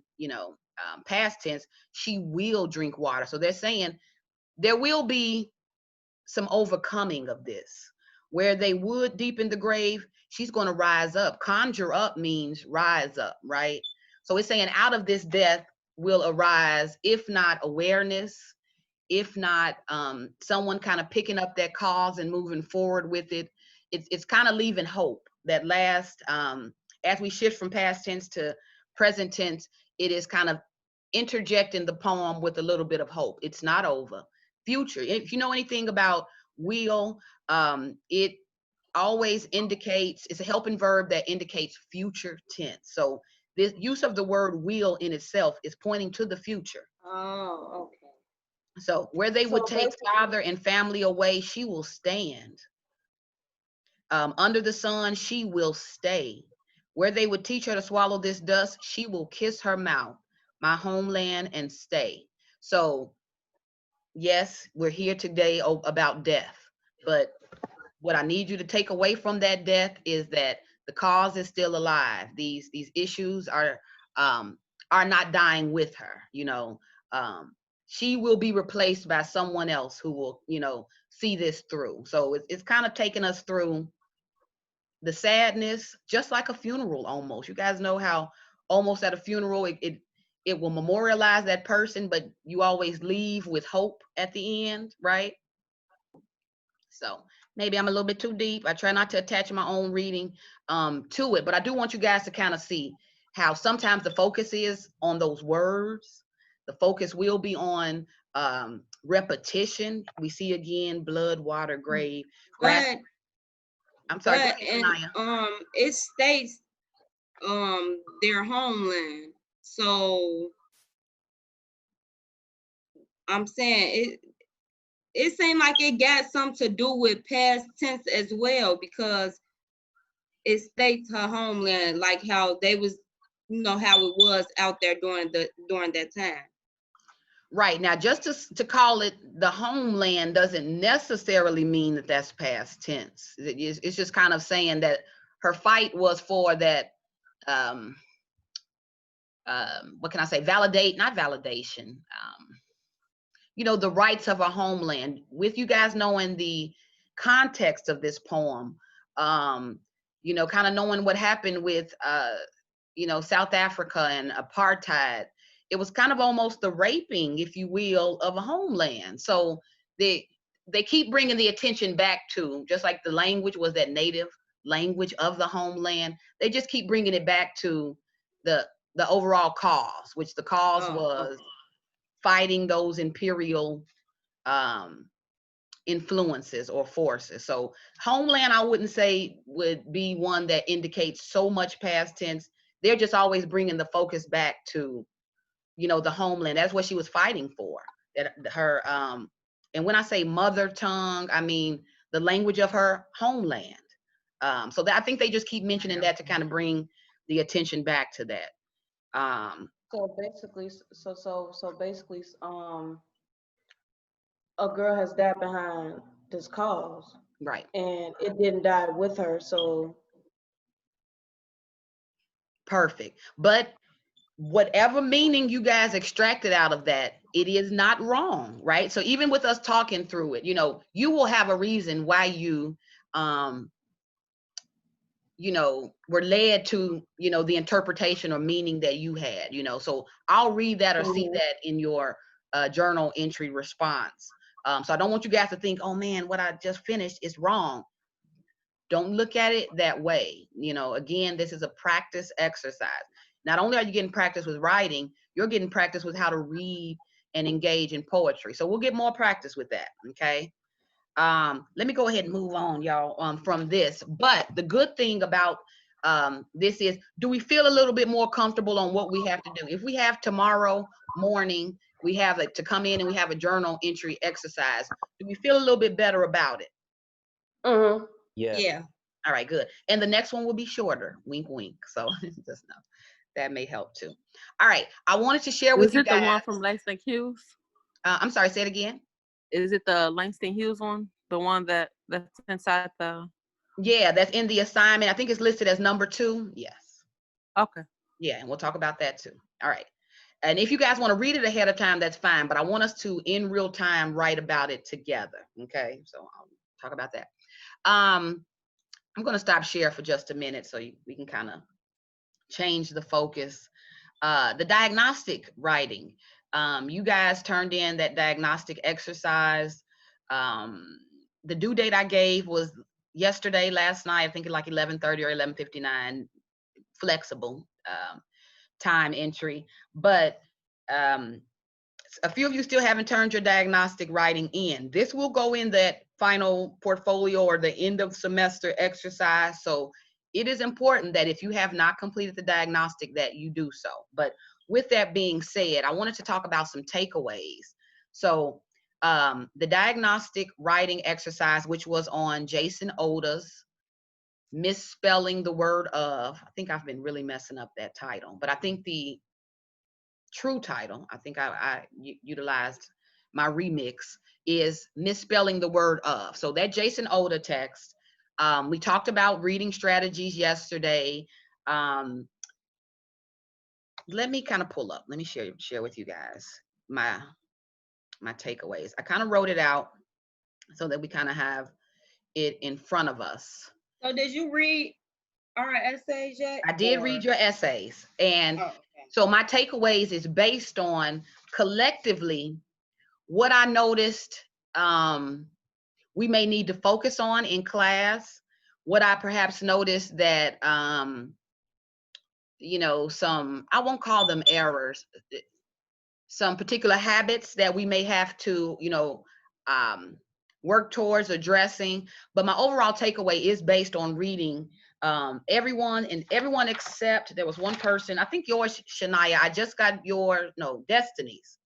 past tense, she will drink water. So they're saying there will be some overcoming of this. Where they would deep in the grave, she's going to rise up. Conjure up means rise up, right? So it's saying out of this death will arise, if not awareness, if not someone kind of picking up that cause and moving forward with it. It's kind of leaving hope. That last, as we shift from past tense to present tense, it is kind of interjecting the poem with a little bit of hope. It's not over. Future. If you know anything about will, it always indicates, it's a helping verb that indicates future tense. So this use of the word will in itself is pointing to the future. Oh, okay. So where they would so take basically, father and family away, she will stand. Under the sun, she will stay. Where they would teach her to swallow this dust, she will kiss her mouth, my homeland, and stay. So yes, we're here today about death, but what I need you to take away from that death is that the cause is still alive. These issues are not dying with her. She will be replaced by someone else who will, see this through. So it's kind of taking us through the sadness, just like a funeral almost. You guys know how almost at a funeral it will memorialize that person, but you always leave with hope at the end, right? So maybe I'm a little bit too deep. I try not to attach my own reading to it, but I do want you guys to kind of see how sometimes the focus is on those words. The focus will be on repetition. We see again, blood, water, grave, grass. But I'm sorry, go but ahead, and Sanaya. it states their homeland. So I'm saying it seemed like it got something to do with past tense as well, because it states her homeland, like how they was, how it was out there during that time. Right, now just to call it the homeland doesn't necessarily mean that that's past tense. It's just kind of saying that her fight was for that what can I say, not validation, the rights of her homeland. With you guys knowing the context of this poem, you know, kind of knowing what happened with, you know, South Africa and apartheid. It was kind of almost the raping, if you will, of a homeland. So they keep bringing the attention back to, just like the language was that native language of the homeland, they just keep bringing it back to the overall cause, which the cause was fighting those imperial influences or forces. So homeland, I wouldn't say would be one that indicates so much past tense. They're just always bringing the focus back to, you know, the homeland. That's what she was fighting for. That her, and when I say mother tongue, I mean the language of her homeland. So that, I think they just keep mentioning that to kind of bring the attention back to that. So basically, a girl has died behind this cause, Right. and it didn't die with her. So Perfect. But whatever meaning you guys extracted out of that, it is not wrong, right? So even with us talking through it, you know, you will have a reason why you, you know, were led to, you know, the interpretation or meaning that you had, you know. So I'll read that or see that in your journal entry response. So I don't want you guys to think, oh man, what I just finished is wrong. Don't look at it that way. You know, again, this is a practice exercise. Not only are you getting practice with writing, you're getting practice with how to read and engage in poetry. So we'll get more practice with that, okay? Let me go ahead and move on, y'all, from this. But the good thing about this is, do we feel a little bit more comfortable on what we have to do? If we have tomorrow morning, we have to come in and we have a journal entry exercise, do we feel a little bit better about it? Yeah. All right, good. And the next one will be shorter. Wink, wink. So just know that may help too. All right, I wanted to share with Is you it guys. the one from Langston Hughes? I'm sorry, say it again. Is it the Langston Hughes one? The one that's inside the... Yeah, that's in the assignment. I think it's listed as number 2. Yes. Okay. Yeah, and we'll talk about that too. All right. And if you guys want to read it ahead of time, that's fine. But I want us to, in real time, write about it together. Okay, so I'll talk about that. I'm going to stop share for just a minute so we can kind of change the focus. The diagnostic writing. You guys turned in that diagnostic exercise. The due date I gave was yesterday, last night, I think like 11:30 or 11:59, flexible time entry. But a few of you still haven't turned your diagnostic writing in. This will go in that final portfolio or the end of semester exercise. So it is important that if you have not completed the diagnostic that you do so. But with that being said, I wanted to talk about some takeaways. So the diagnostic writing exercise, which was on Jason Oda's misspelling the word of, I think I've been really messing up that title, but I think the true title, I think I utilized my remix, is misspelling the word of. So that Jason Oda text, we talked about reading strategies yesterday. Let me kind of pull up, let me share with you guys my takeaways. I kind of wrote it out so that we kind of have it in front of us. So did you read our essays yet? I did read your essays. And so my takeaways is based on collectively what I noticed we may need to focus on in class, what I perhaps noticed that, you know, some, I won't call them errors, some particular habits that we may have to, you know, work towards addressing. But my overall takeaway is based on reading everyone except there was one person, I think yours, Shania, I just got your, no, Destiny's.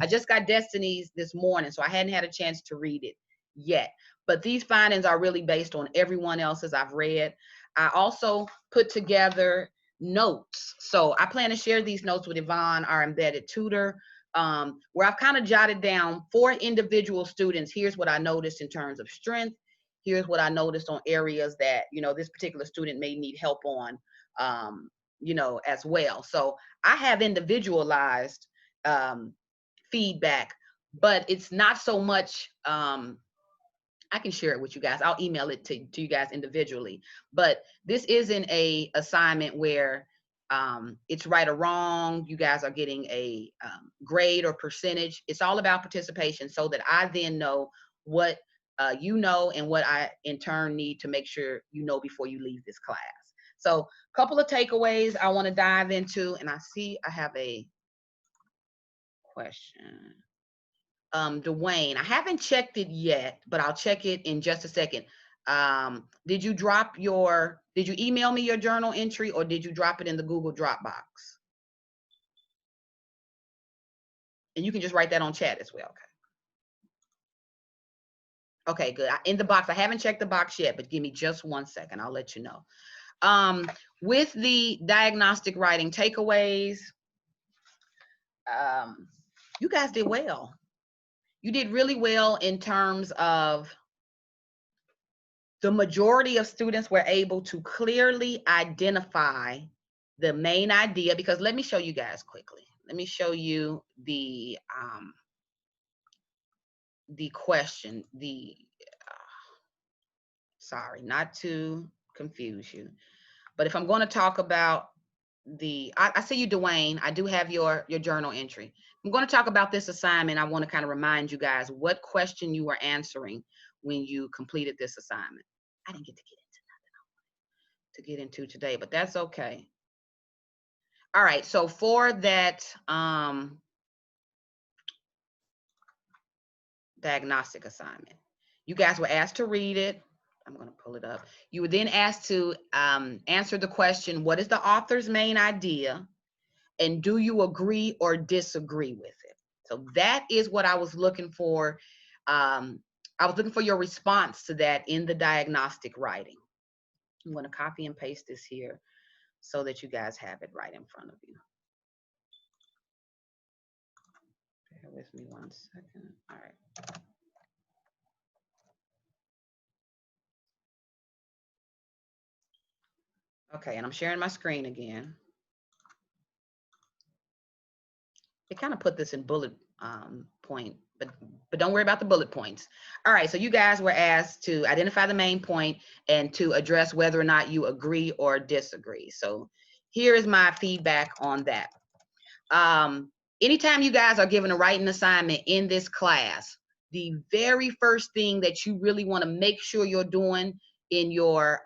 I just got Destiny's this morning, so I hadn't had a chance to read it yet. But these findings are really based on everyone else's I've read. I also put together notes. So I plan to share these notes with Yvonne, our embedded tutor, where I've kind of jotted down for individual students. Here's what I noticed in terms of strength. Here's what I noticed on areas that, you know, this particular student may need help on, you know, as well. So I have individualized feedback, but it's not so much, I can share it with you guys. I'll email it to you guys individually. But this isn't a assignment where it's right or wrong. You guys are getting a grade or percentage. It's all about participation so that I then know what you know and what I in turn need to make sure you know before you leave this class. So a couple of takeaways I want to dive into, and I see I have a question. Dwayne, I haven't checked it yet, but I'll check it in just a second. Did you email me your journal entry, or did you drop it in the Google Dropbox? And you can just write that on chat as well. Okay, good. In the box, I haven't checked the box yet, but give me just 1 second. I'll let you know. With the diagnostic writing takeaways, you guys did well. You did really well in terms of the majority of students were able to clearly identify the main idea, because let me show you guys quickly. Let me show you the question, sorry, not to confuse you, but if I'm going to talk about I see you, Dwayne. I do have your journal entry. I'm going to talk about this assignment. I want to kind of remind you guys what question you were answering when you completed this assignment. I didn't get to get into nothing I wanted to get into today, but that's okay. All right, so for that diagnostic assignment, you guys were asked to read it. I'm going to pull it up. You were then asked to answer the question, what is the author's main idea? And do you agree or disagree with it? So that is what I was looking for. I was looking for your response to that in the diagnostic writing. I'm going to copy and paste this here so that you guys have it right in front of you. Bear with me 1 second. All right. Okay, and I'm sharing my screen again. They kind of put this in bullet point, but don't worry about the bullet points. All right, so you guys were asked to identify the main point and to address whether or not you agree or disagree. So here is my feedback on that. Anytime you guys are given a writing assignment in this class, the very first thing that you really want to make sure you're doing in your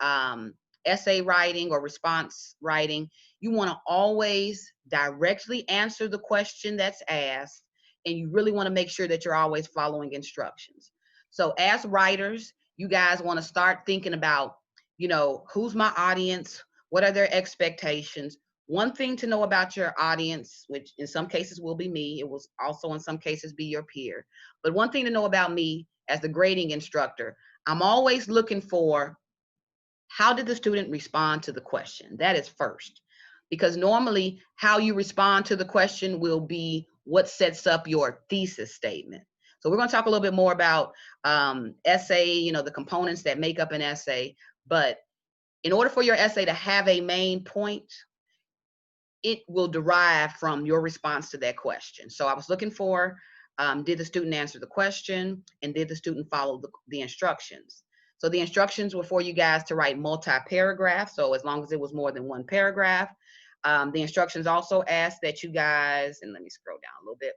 essay writing or response writing, you want to always directly answer the question that's asked, and you really want to make sure that you're always following instructions. So as writers, you guys want to start thinking about, you know, who's my audience? What are their expectations? One thing to know about your audience, which in some cases will be me, it will also in some cases be your peer. But one thing to know about me as the grading instructor, I'm always looking for, how did the student respond to the question? That is first, because normally how you respond to the question will be what sets up your thesis statement. So we're going to talk a little bit more about essay, you know, the components that make up an essay. But in order for your essay to have a main point, it will derive from your response to that question. So I was looking for, did the student answer the question, and did the student follow the instructions? So the instructions were for you guys to write multi-paragraph. So as long as it was more than one paragraph. The instructions also asked that you guys, and let me scroll down a little bit,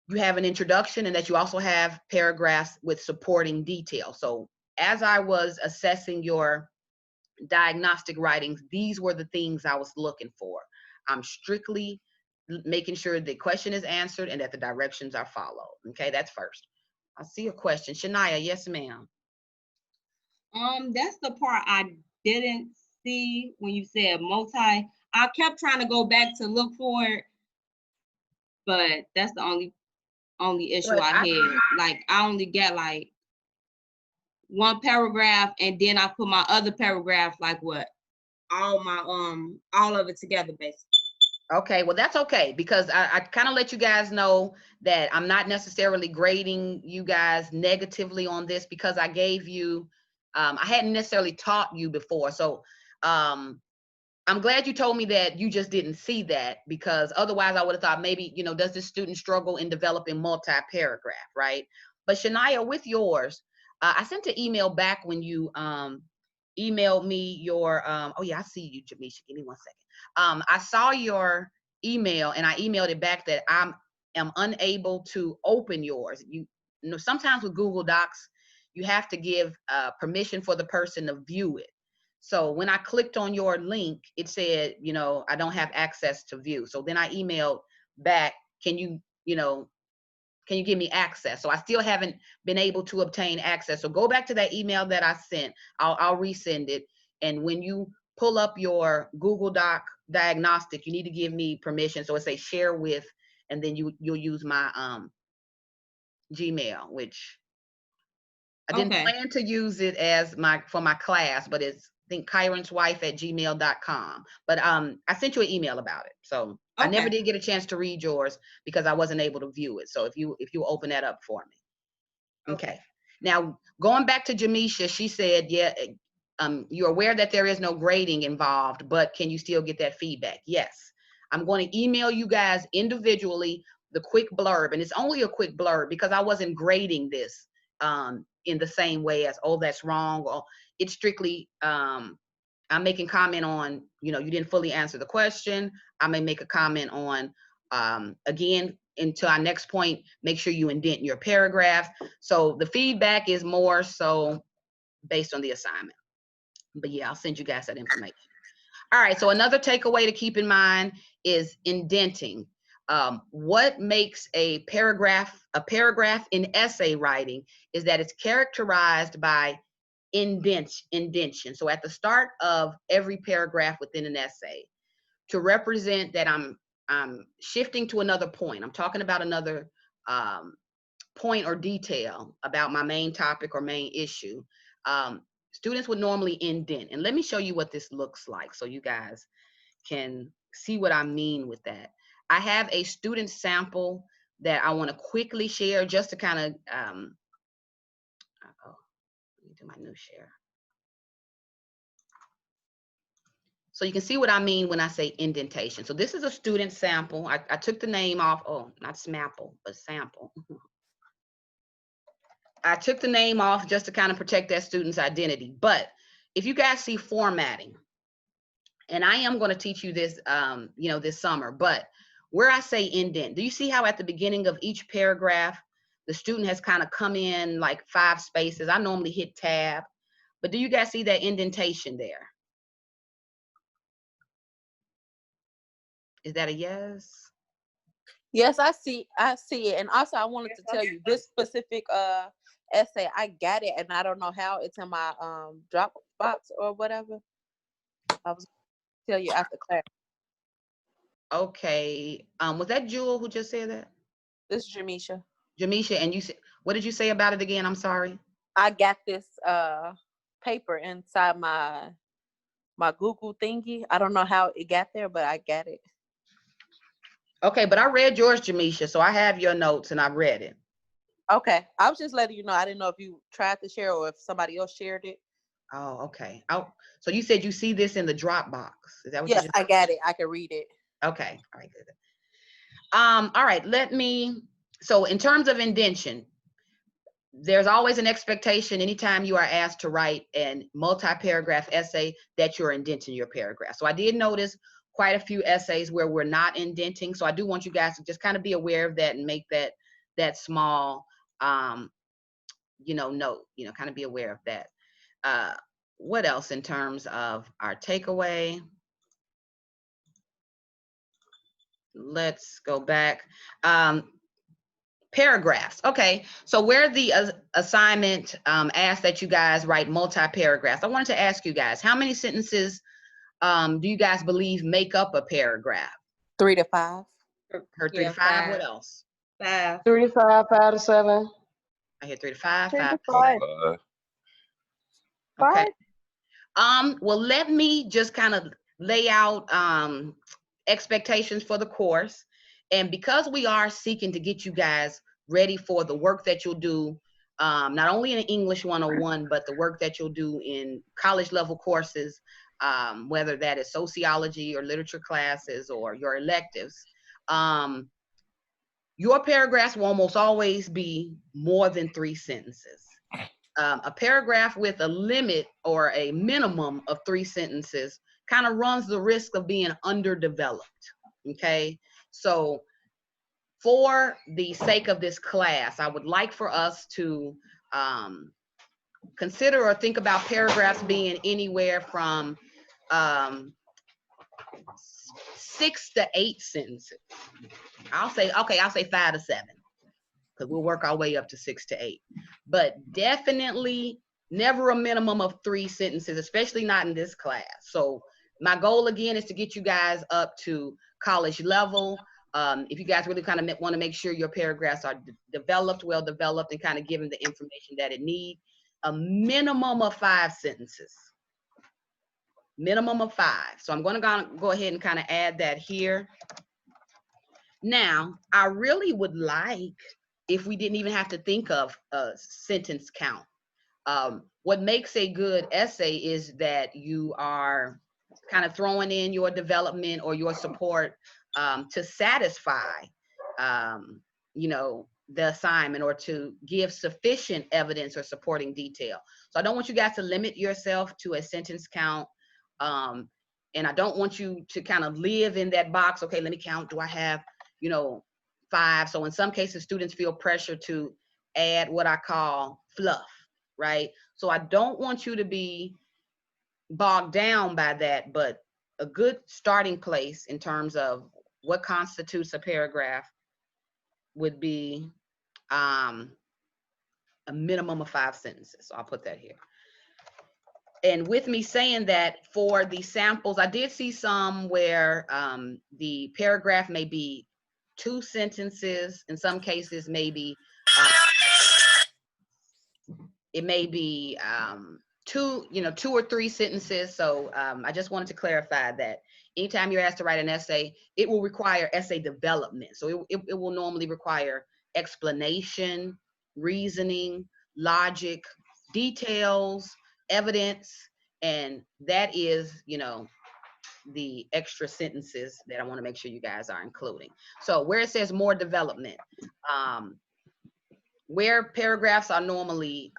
you have an introduction and that you also have paragraphs with supporting detail. So as I was assessing your diagnostic writings, these were the things I was looking for. I'm strictly making sure the question is answered and that the directions are followed. Okay, that's first. I see a question. Shania, yes, ma'am. That's the part I didn't see when you said multi. I kept trying to go back to look for it, but that's the only issue I had. Like I only got like one paragraph, and then I put my other paragraph, like what, all of it together basically. Okay, well that's okay, because I kind of let you guys know that I'm not necessarily grading you guys negatively on this, because I gave you, I hadn't necessarily taught you before. So I'm glad you told me that you just didn't see that, because otherwise I would have thought maybe, you know, does this student struggle in developing multi-paragraph, right? But Shania, with yours, I sent an email back when you emailed me your, oh yeah, I see you, Jamisha. Give me 1 second. I saw your email and I emailed it back that I am unable to open yours. You know, sometimes with Google Docs, you have to give permission for the person to view it. So when I clicked on your link, it said, you know, I don't have access to view. So then I emailed back, can you give me access? So I still haven't been able to obtain access. So go back to that email that I sent. I'll resend it. And when you pull up your Google Doc diagnostic, you need to give me permission. So it says share with, and then you'll use my Gmail, which I didn't plan to use it as for my class, but it's, I think, KyronsWife@gmail.com. But I sent you an email about it. So I never did get a chance to read yours because I wasn't able to view it. So if you open that up for me. Okay. Now going back to Jamisha, she said, yeah, you're aware that there is no grading involved, but can you still get that feedback? Yes. I'm going to email you guys individually the quick blurb, and it's only a quick blurb because I wasn't grading this in the same way as, oh, that's wrong, or it's strictly I'm making comment on, you know, you didn't fully answer the question. I may make a comment on again, into our next point, make sure you indent your paragraph. So the feedback is more so based on the assignment. But yeah, I'll send you guys that information. All right, so another takeaway to keep in mind is indenting. What makes a paragraph in essay writing is that it's characterized by indention. So at the start of every paragraph within an essay, to represent that I'm shifting to another point. I'm talking about another point or detail about my main topic or main issue. Students would normally indent. And let me show you what this looks like so you guys can see what I mean with that. I have a student sample that I want to quickly share just to kind of, let me do my new share. So you can see what I mean when I say indentation. So this is a student sample. I took the name off, oh, not SMAPple, but sample. I took the name off just to kind of protect that student's identity. But if you guys see formatting, and I am going to teach you this, you know, this summer, but where I say indent, do you see how at the beginning of each paragraph, the student has kind of come in like 5 spaces? I normally hit tab, but do you guys see that indentation there? Is that a yes? Yes, I see it. And also I wanted to tell you this specific essay, I got it and I don't know how it's in my Dropbox or whatever. I was gonna tell you after class. Okay. Was that Jewel who just said that? This is Jamisha. Jamisha, and you said, what did you say about it again? I'm sorry. I got this paper inside my Google thingy. I don't know how it got there, but I got it. Okay, but I read yours, Jamisha, so I have your notes and I read it. Okay, I was just letting you know. I didn't know if you tried to share or if somebody else shared it. Oh, okay. So you said you see this in the Dropbox. Is that what Yes, you just... I got it. I can read it. Okay, all right, good. All right, so in terms of indention, there's always an expectation anytime you are asked to write a multi-paragraph essay that you're indenting your paragraph. So I did notice quite a few essays where we're not indenting. So I do want you guys to just kind of be aware of that and make that small, you know, note, you know, kind of be aware of that. What else in terms of our takeaway? Let's go back. Paragraphs. Okay, so where the assignment asked that you guys write multi-paragraphs, I wanted to ask you guys, how many sentences do you guys believe make up a paragraph? 3 to 5. Heard 3 to 5. What else? 5. 3 to 5, 5 to 7. I hear 3 to 5. 3 5 to to 7. 5. Okay. Well, let me just kind of lay out expectations for the course. And because we are seeking to get you guys ready for the work that you'll do, not only in English 101, but the work that you'll do in college level courses, whether that is sociology or literature classes or your electives, Your paragraphs will almost always be more than 3 sentences. A paragraph with a limit or a minimum of 3 sentences kind of runs the risk of being underdeveloped, okay? So for the sake of this class, I would like for us to consider or think about paragraphs being anywhere from 6 to 8 sentences. I'll say 5 to 7, because we'll work our way up to 6 to 8. But definitely never a minimum of 3 sentences, especially not in this class. So my goal again is to get you guys up to college level. If you guys really kind of want to make sure your paragraphs are developed, well developed, and kind of given the information that it needs, a minimum of 5 sentences. Minimum of 5. So I'm going to go ahead and kind of add that here. Now, I really would like if we didn't even have to think of a sentence count. What makes a good essay is that you are kind of throwing in your development or your support to satisfy, you know, the assignment, or to give sufficient evidence or supporting detail. So I don't want you guys to limit yourself to a sentence count. And I don't want you to kind of live in that box. Okay, let me count. Do I have, you know, 5? So in some cases, students feel pressure to add what I call fluff, right? So I don't want you to be bogged down by that, but a good starting place in terms of what constitutes a paragraph would be a minimum of 5 sentences. So I'll put that here. And with me saying that, for the samples, I did see some where the paragraph may be 2 sentences. In some cases, maybe it may be 2 or 3 sentences. So I just wanted to clarify that anytime you're asked to write an essay, it will require essay development. So it will normally require explanation, reasoning, logic, details, evidence, and that is, you know, the extra sentences that I want to make sure you guys are including. So where it says more development, where paragraphs are normally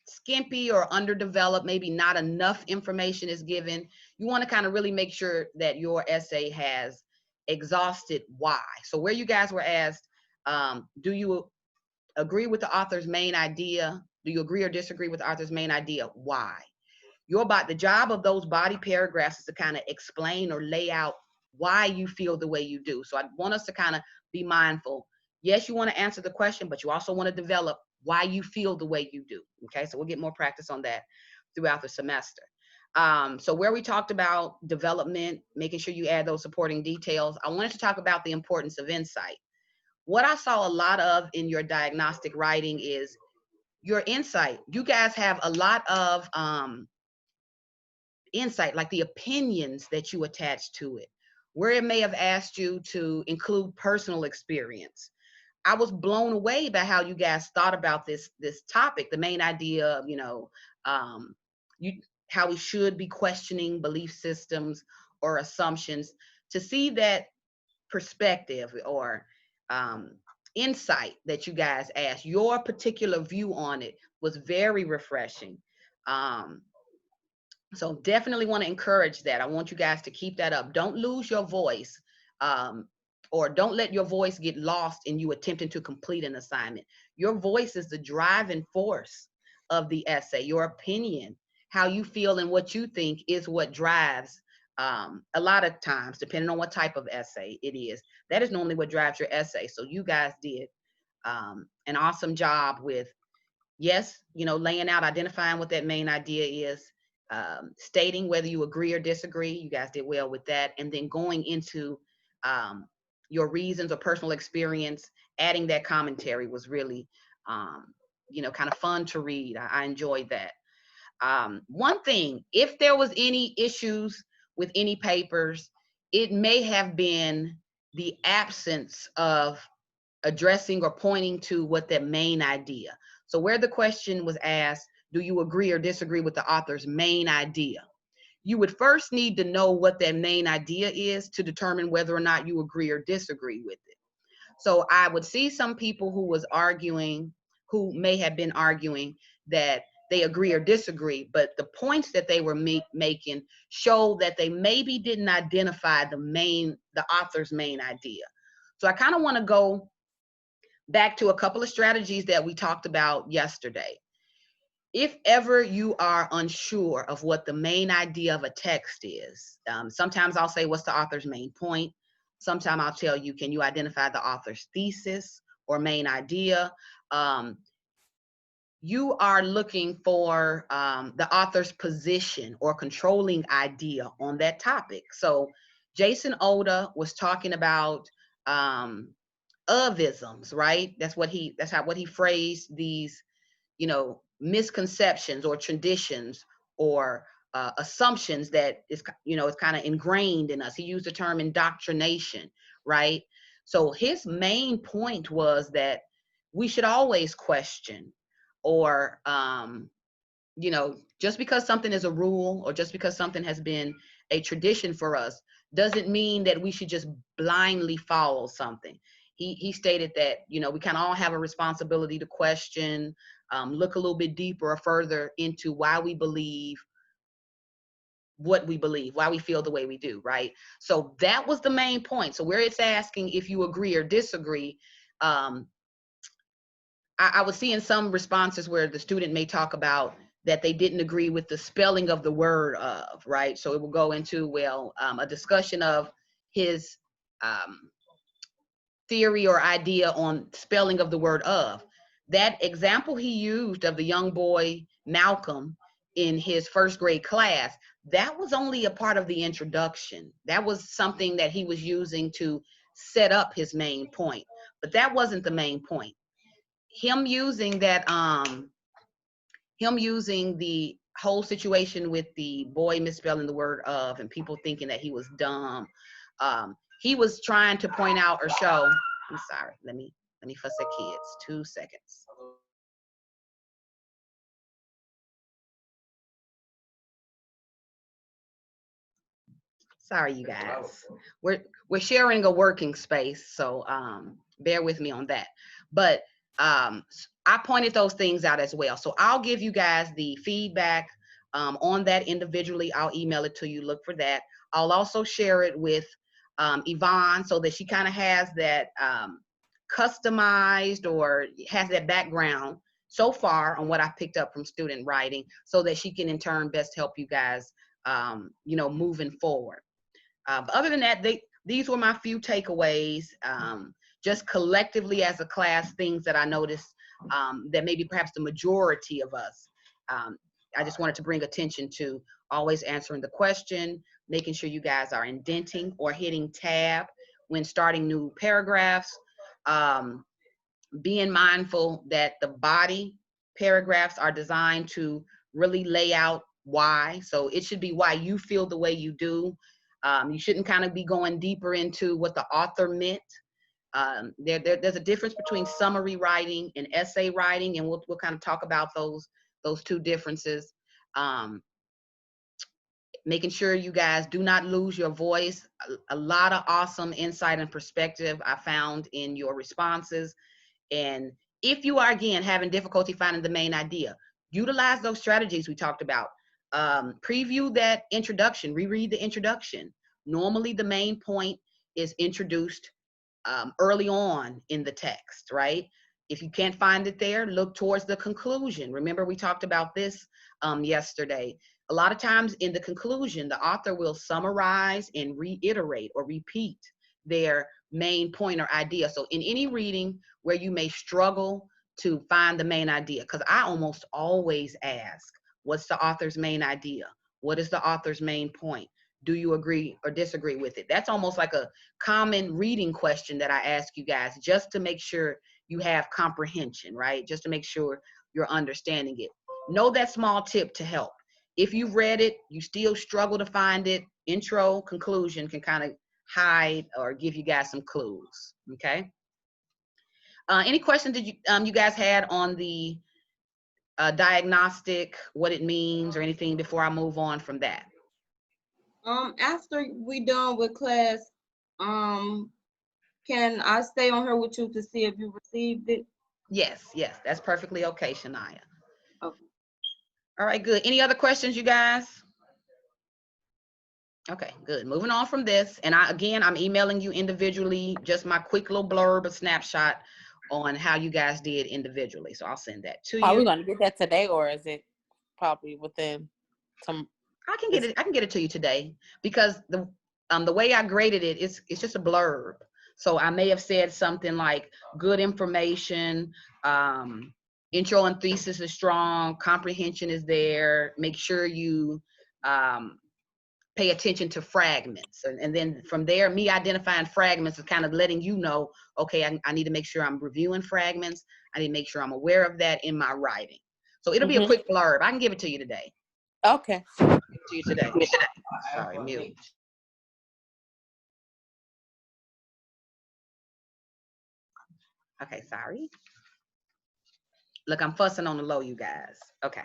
skimpy or underdeveloped, maybe not enough information is given, you want to kind of really make sure that your essay has exhausted why. So where you guys were asked, do you agree with the author's main idea? Do you agree or disagree with the author's main idea? Why? The job of those body paragraphs is to kind of explain or lay out why you feel the way you do. So I want us to kind of be mindful. Yes, you want to answer the question, but you also want to develop why you feel the way you do. Okay, so we'll get more practice on that throughout the semester. So where we talked about development, making sure you add those supporting details, I wanted to talk about the importance of insight. What I saw a lot of in your diagnostic writing is your insight. You guys have a lot of insight, like the opinions that you attach to it, where it may have asked you to include personal experience. I was blown away by how you guys thought about this topic, the main idea of, you know, how we should be questioning belief systems or assumptions. To see that perspective or insight that you guys asked, your particular view on it was very refreshing. So definitely want to encourage that. I want you guys to keep that up. Don't lose your voice, or don't let your voice get lost in you attempting to complete an assignment. Your voice is the driving force of the essay. Your opinion, how you feel and what you think, is what drives, a lot of times, depending on what type of essay it is, that is normally what drives your essay. So you guys did an awesome job with, yes, you know, laying out, identifying what that main idea is, stating whether you agree or disagree. You guys did well with that. And then going into your reasons or personal experience, adding that commentary was really, you know, kind of fun to read. I enjoyed that. One thing, if there was any issues with any papers, it may have been the absence of addressing or pointing to what that main idea. So where the question was asked, do you agree or disagree with the author's main idea? You would first need to know what that main idea is to determine whether or not you agree or disagree with it. So I would see some people who may have been arguing that they agree or disagree, but the points that they were making show that they maybe didn't identify the author's main idea. So I kind of want to go back to a couple of strategies that we talked about yesterday. If ever you are unsure of what the main idea of a text is, sometimes I'll say, what's the author's main point? Sometimes I'll tell you, can you identify the author's thesis or main idea? You are looking for the author's position or controlling idea on that topic. So Jason Oda was talking about ofisms, right? That's what he phrased these, misconceptions or traditions or assumptions that is kind of ingrained in us. He used the term indoctrination, right? So his main point was that we should always question, or just because something is a rule or just because something has been a tradition for us doesn't mean that we should just blindly follow something. He stated that, we kind of all have a responsibility to question, look a little bit deeper or further into why we believe what we believe, why we feel the way we do, right? So that was the main point. So where it's asking if you agree or disagree, I was seeing some responses where the student may talk about that they didn't agree with the spelling of the word of, right? So it will go into, a discussion of his theory or idea on spelling of the word of. That example he used of the young boy Malcolm in his first grade class, that was only a part of the introduction. That was something that he was using to set up his main point, but that wasn't the main point. Him using the whole situation with the boy misspelling the word of and people thinking that he was dumb. He was trying to point out or show, I'm sorry, let me fuss at kids, 2 seconds. Sorry, you guys. We're sharing a working space, so bear with me on that. But I pointed those things out as well. So I'll give you guys the feedback on that individually. I'll email it to you. Look for that. I'll also share it with Yvonne so that she kind of has that customized or has that background so far on what I picked up from student writing, so that she can in turn best help you guys, moving forward. But other than that, these were my few takeaways, just collectively as a class, things that I noticed that maybe perhaps the majority of us, I just wanted to bring attention to always answering the question, making sure you guys are indenting or hitting tab when starting new paragraphs, being mindful that the body paragraphs are designed to really lay out why. So it should be why you feel the way you do. You shouldn't kind of be going deeper into what the author meant. There's a difference between summary writing and essay writing, and we'll kind of talk about those two differences. Making sure you guys do not lose your voice. A lot of awesome insight and perspective I found in your responses. And if you are, again, having difficulty finding the main idea, utilize those strategies we talked about. Preview that introduction, reread the introduction. Normally the main point is introduced early on in the text, right? If you can't find it there, look towards the conclusion. Remember, we talked about this yesterday. A lot of times in the conclusion, the author will summarize and reiterate or repeat their main point or idea. So in any reading where you may struggle to find the main idea, because I almost always ask, what's the author's main idea? What is the author's main point? Do you agree or disagree with it? That's almost like a common reading question that I ask you guys, just to make sure you have comprehension, right? Just to make sure you're understanding it. Know that small tip to help. If you've read it, you still struggle to find it, intro, conclusion can kind of hide or give you guys some clues, okay? Any questions that you guys had on the diagnostic, what it means or anything before I move on from that? After we done with class Can I stay on here with you to see if you received it? Yes, yes, that's perfectly okay, Shania. Okay. All right, good. Any other questions, you guys? Okay, good. Moving on from this, and I'm emailing you individually, just my quick little blurb, a snapshot on how you guys did individually. So I'll send that to Are you. we going to get that today, or is it probably within some? I can get it to you today, because the way I graded it is it's just a blurb. So I may have said something like good information, intro and thesis is strong, comprehension is there. Make sure you pay attention to fragments. And then from there, me identifying fragments is kind of letting you know, okay, I need to make sure I'm reviewing fragments. I need to make sure I'm aware of that in my writing. So it'll be a quick blurb. I can give it to you today. Okay. Give it to you today. Sorry, mute. Okay, sorry. Look, I'm fussing on the low, you guys. Okay.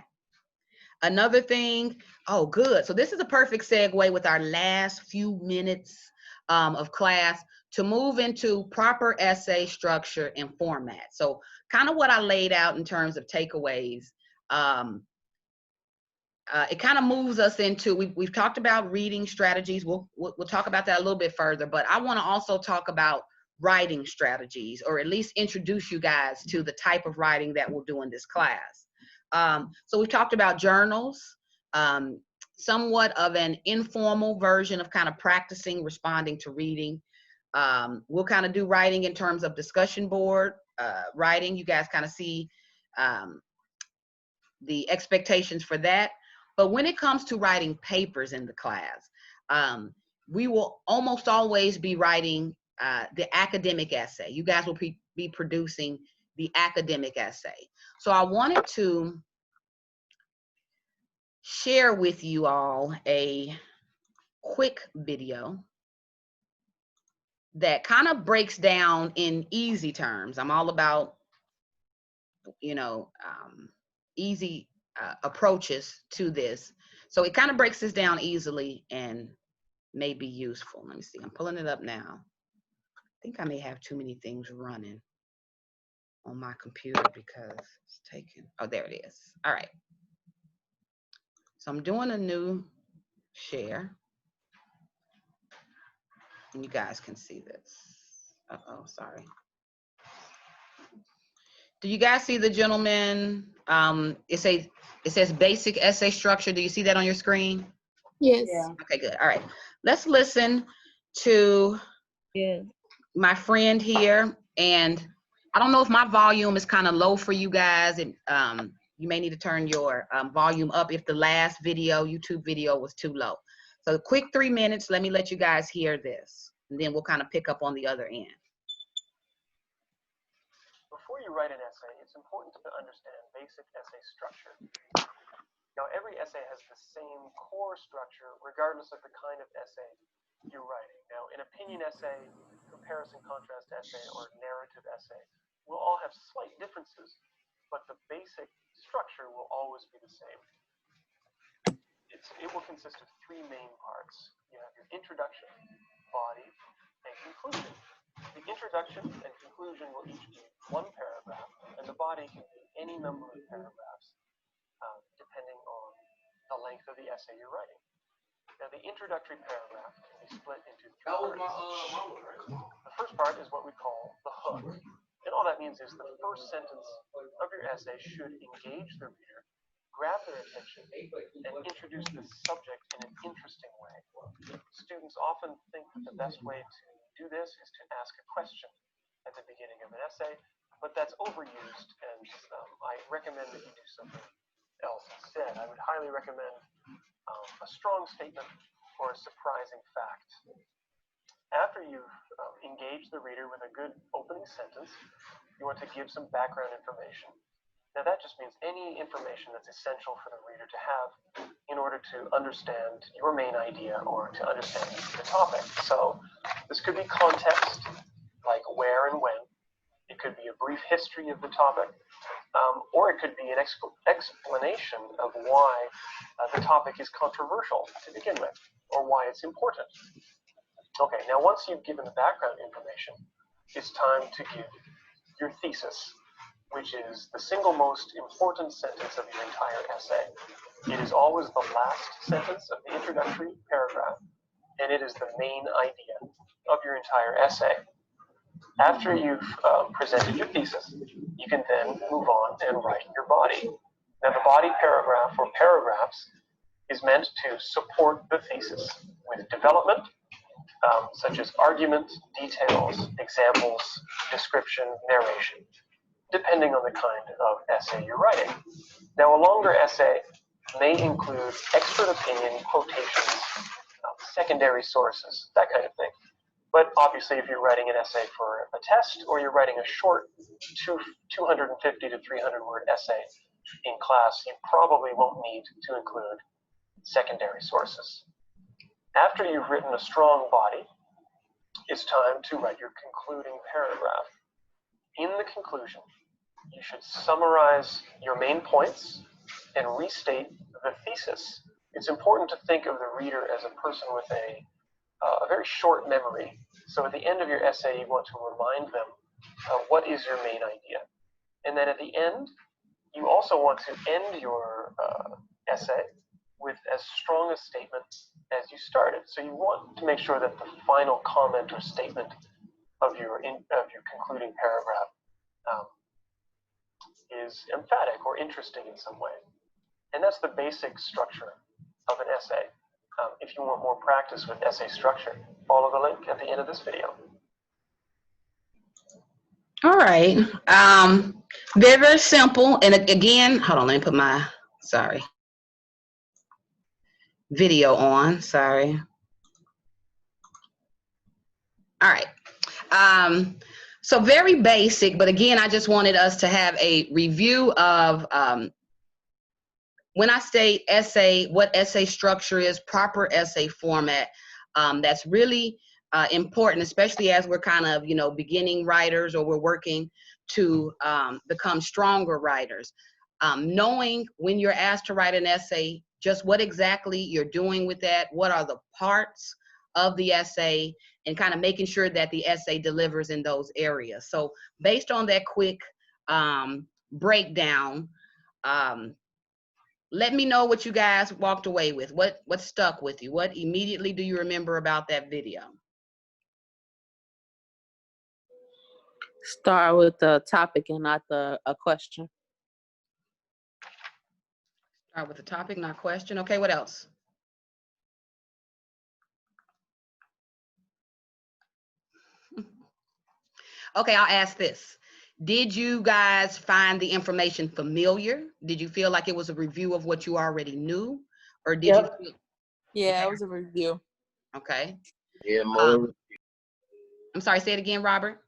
Another thing, oh, good. So this is a perfect segue with our last few minutes of class to move into proper essay structure and format. So kind of what I laid out in terms of takeaways. It kind of moves us into, we've talked about reading strategies. We'll talk about that a little bit further, but I want to also talk about writing strategies, or at least introduce you guys to the type of writing that we'll do in this class. So we've talked about journals, somewhat of an informal version of kind of practicing responding to reading. We'll kind of do writing in terms of discussion board writing. You guys kind of see the expectations for that. But when it comes to writing papers in the class, we will almost always be writing the academic essay. You guys will be producing the academic essay. So I wanted to share with you all a quick video that kind of breaks down in easy terms. I'm all about, you know, easy approaches to this. So it kind of breaks this down easily and may be useful. Let me see, I'm pulling it up now. I think I may have too many things running on my computer because it's taken, oh, there it is. All right. So I'm doing a new share. And you guys can see this. Uh-oh, sorry. Do you guys see the gentleman? It says basic essay structure. Do you see that on your screen? Yes. Yeah. Okay, good. All right. Let's listen to my friend here. And I don't know if my volume is kind of low for you guys. And you may need to turn your volume up if the last video, YouTube video, was too low. So quick 3 minutes. Let me let you guys hear this. And then we'll kind of pick up on the other end. Before you write an essay, it's important to understand basic essay structure. Now, every essay has the same core structure, regardless of the kind of essay you're writing. Now, an opinion essay, comparison contrast essay, or narrative essay will all have slight differences, but the basic structure will always be the same. It will consist of 3 main parts. You have your introduction, body, and conclusion. The introduction and conclusion will each be 1 paragraph, and the body can be any number of paragraphs, depending on the length of the essay you're writing. Now, the introductory paragraph can be split into 3 parts. The first part is what we call the hook, and all that means is the first sentence of your essay should engage the reader, grab their attention, and introduce the subject in an interesting way. Students often think that the best way to do this is to ask a question at the beginning of an essay, but that's overused, and I recommend that you do something else instead. I would highly recommend a strong statement or a surprising fact. After you've engaged the reader with a good opening sentence, you want to give some background information. Now, that just means any information that's essential for the reader to have in order to understand your main idea or to understand the topic. So this could be context, like where and when. It could be a brief history of the topic, or it could be an explanation of why the topic is controversial to begin with, or why it's important. Okay, now once you've given the background information, it's time to give your thesis, which is the single most important sentence of your entire essay. It is always the last sentence of the introductory paragraph, and it is the main idea of your entire essay. After you've presented your thesis, you can then move on and write your body. Now, the body paragraph or paragraphs is meant to support the thesis with development, such as argument, details, examples, description, narration, depending on the kind of essay you're writing. Now, a longer essay may include expert opinion, quotations, secondary sources, that kind of thing. But obviously, if you're writing an essay for a test, or you're writing a short 250 to 300 word essay in class, you probably won't need to include secondary sources. After you've written a strong body, it's time to write your concluding paragraph. In the conclusion, you should summarize your main points and restate the thesis. It's important to think of the reader as a person with a very short memory. So at the end of your essay, you want to remind them what is your main idea. And then at the end, you also want to end your essay with as strong a statement as you started. So you want to make sure that the final comment or statement of your concluding paragraph is emphatic or interesting in some way. And that's the basic structure of an essay. If you want more practice with essay structure, follow the link at the end of this video. All right. Very, very simple. And again, hold on, let me put my, video on, sorry. All right. So very basic, but again, I just wanted us to have a review of when I say essay, what essay structure is, proper essay format. That's really important, especially as we're kind of, beginning writers, or we're working to become stronger writers. Knowing when you're asked to write an essay, just what exactly you're doing with that, what are the parts of the essay, and kind of making sure that the essay delivers in those areas. So based on that quick breakdown, let me know what you guys walked away with. What stuck with you? What immediately do you remember about that video? Start with the topic and not a question. Start with the topic, not question. Okay, what else? Okay, I'll ask this. Did you guys find the information familiar? Did you feel like it was a review of what you already knew? Or did you feel? Yeah, it was a review. Okay. Yeah, more. I'm sorry, say it again, Robert.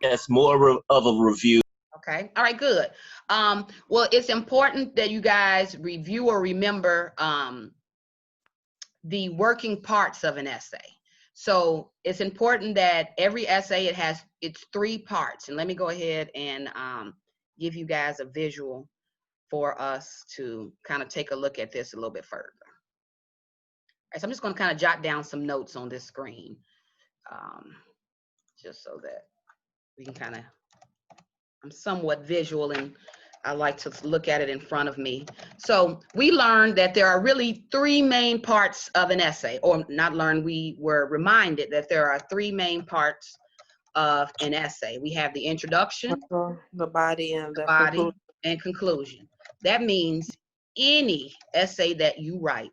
Yes, more of a review. Okay, all right, good. Well, it's important that you guys review or remember the working parts of an essay. So it's important that every essay, it has its 3 parts. And let me go ahead and give you guys a visual for us to kind of take a look at this a little bit further. All right, so I'm just going to kind of jot down some notes on this screen, just so that we can kind of, I'm somewhat visual and I like to look at it in front of me. So we learned that there are really 3 main parts of an essay, or not learned, we were reminded that there are 3 main parts of an essay. We have the introduction, the body, and the body and conclusion. That means any essay that you write,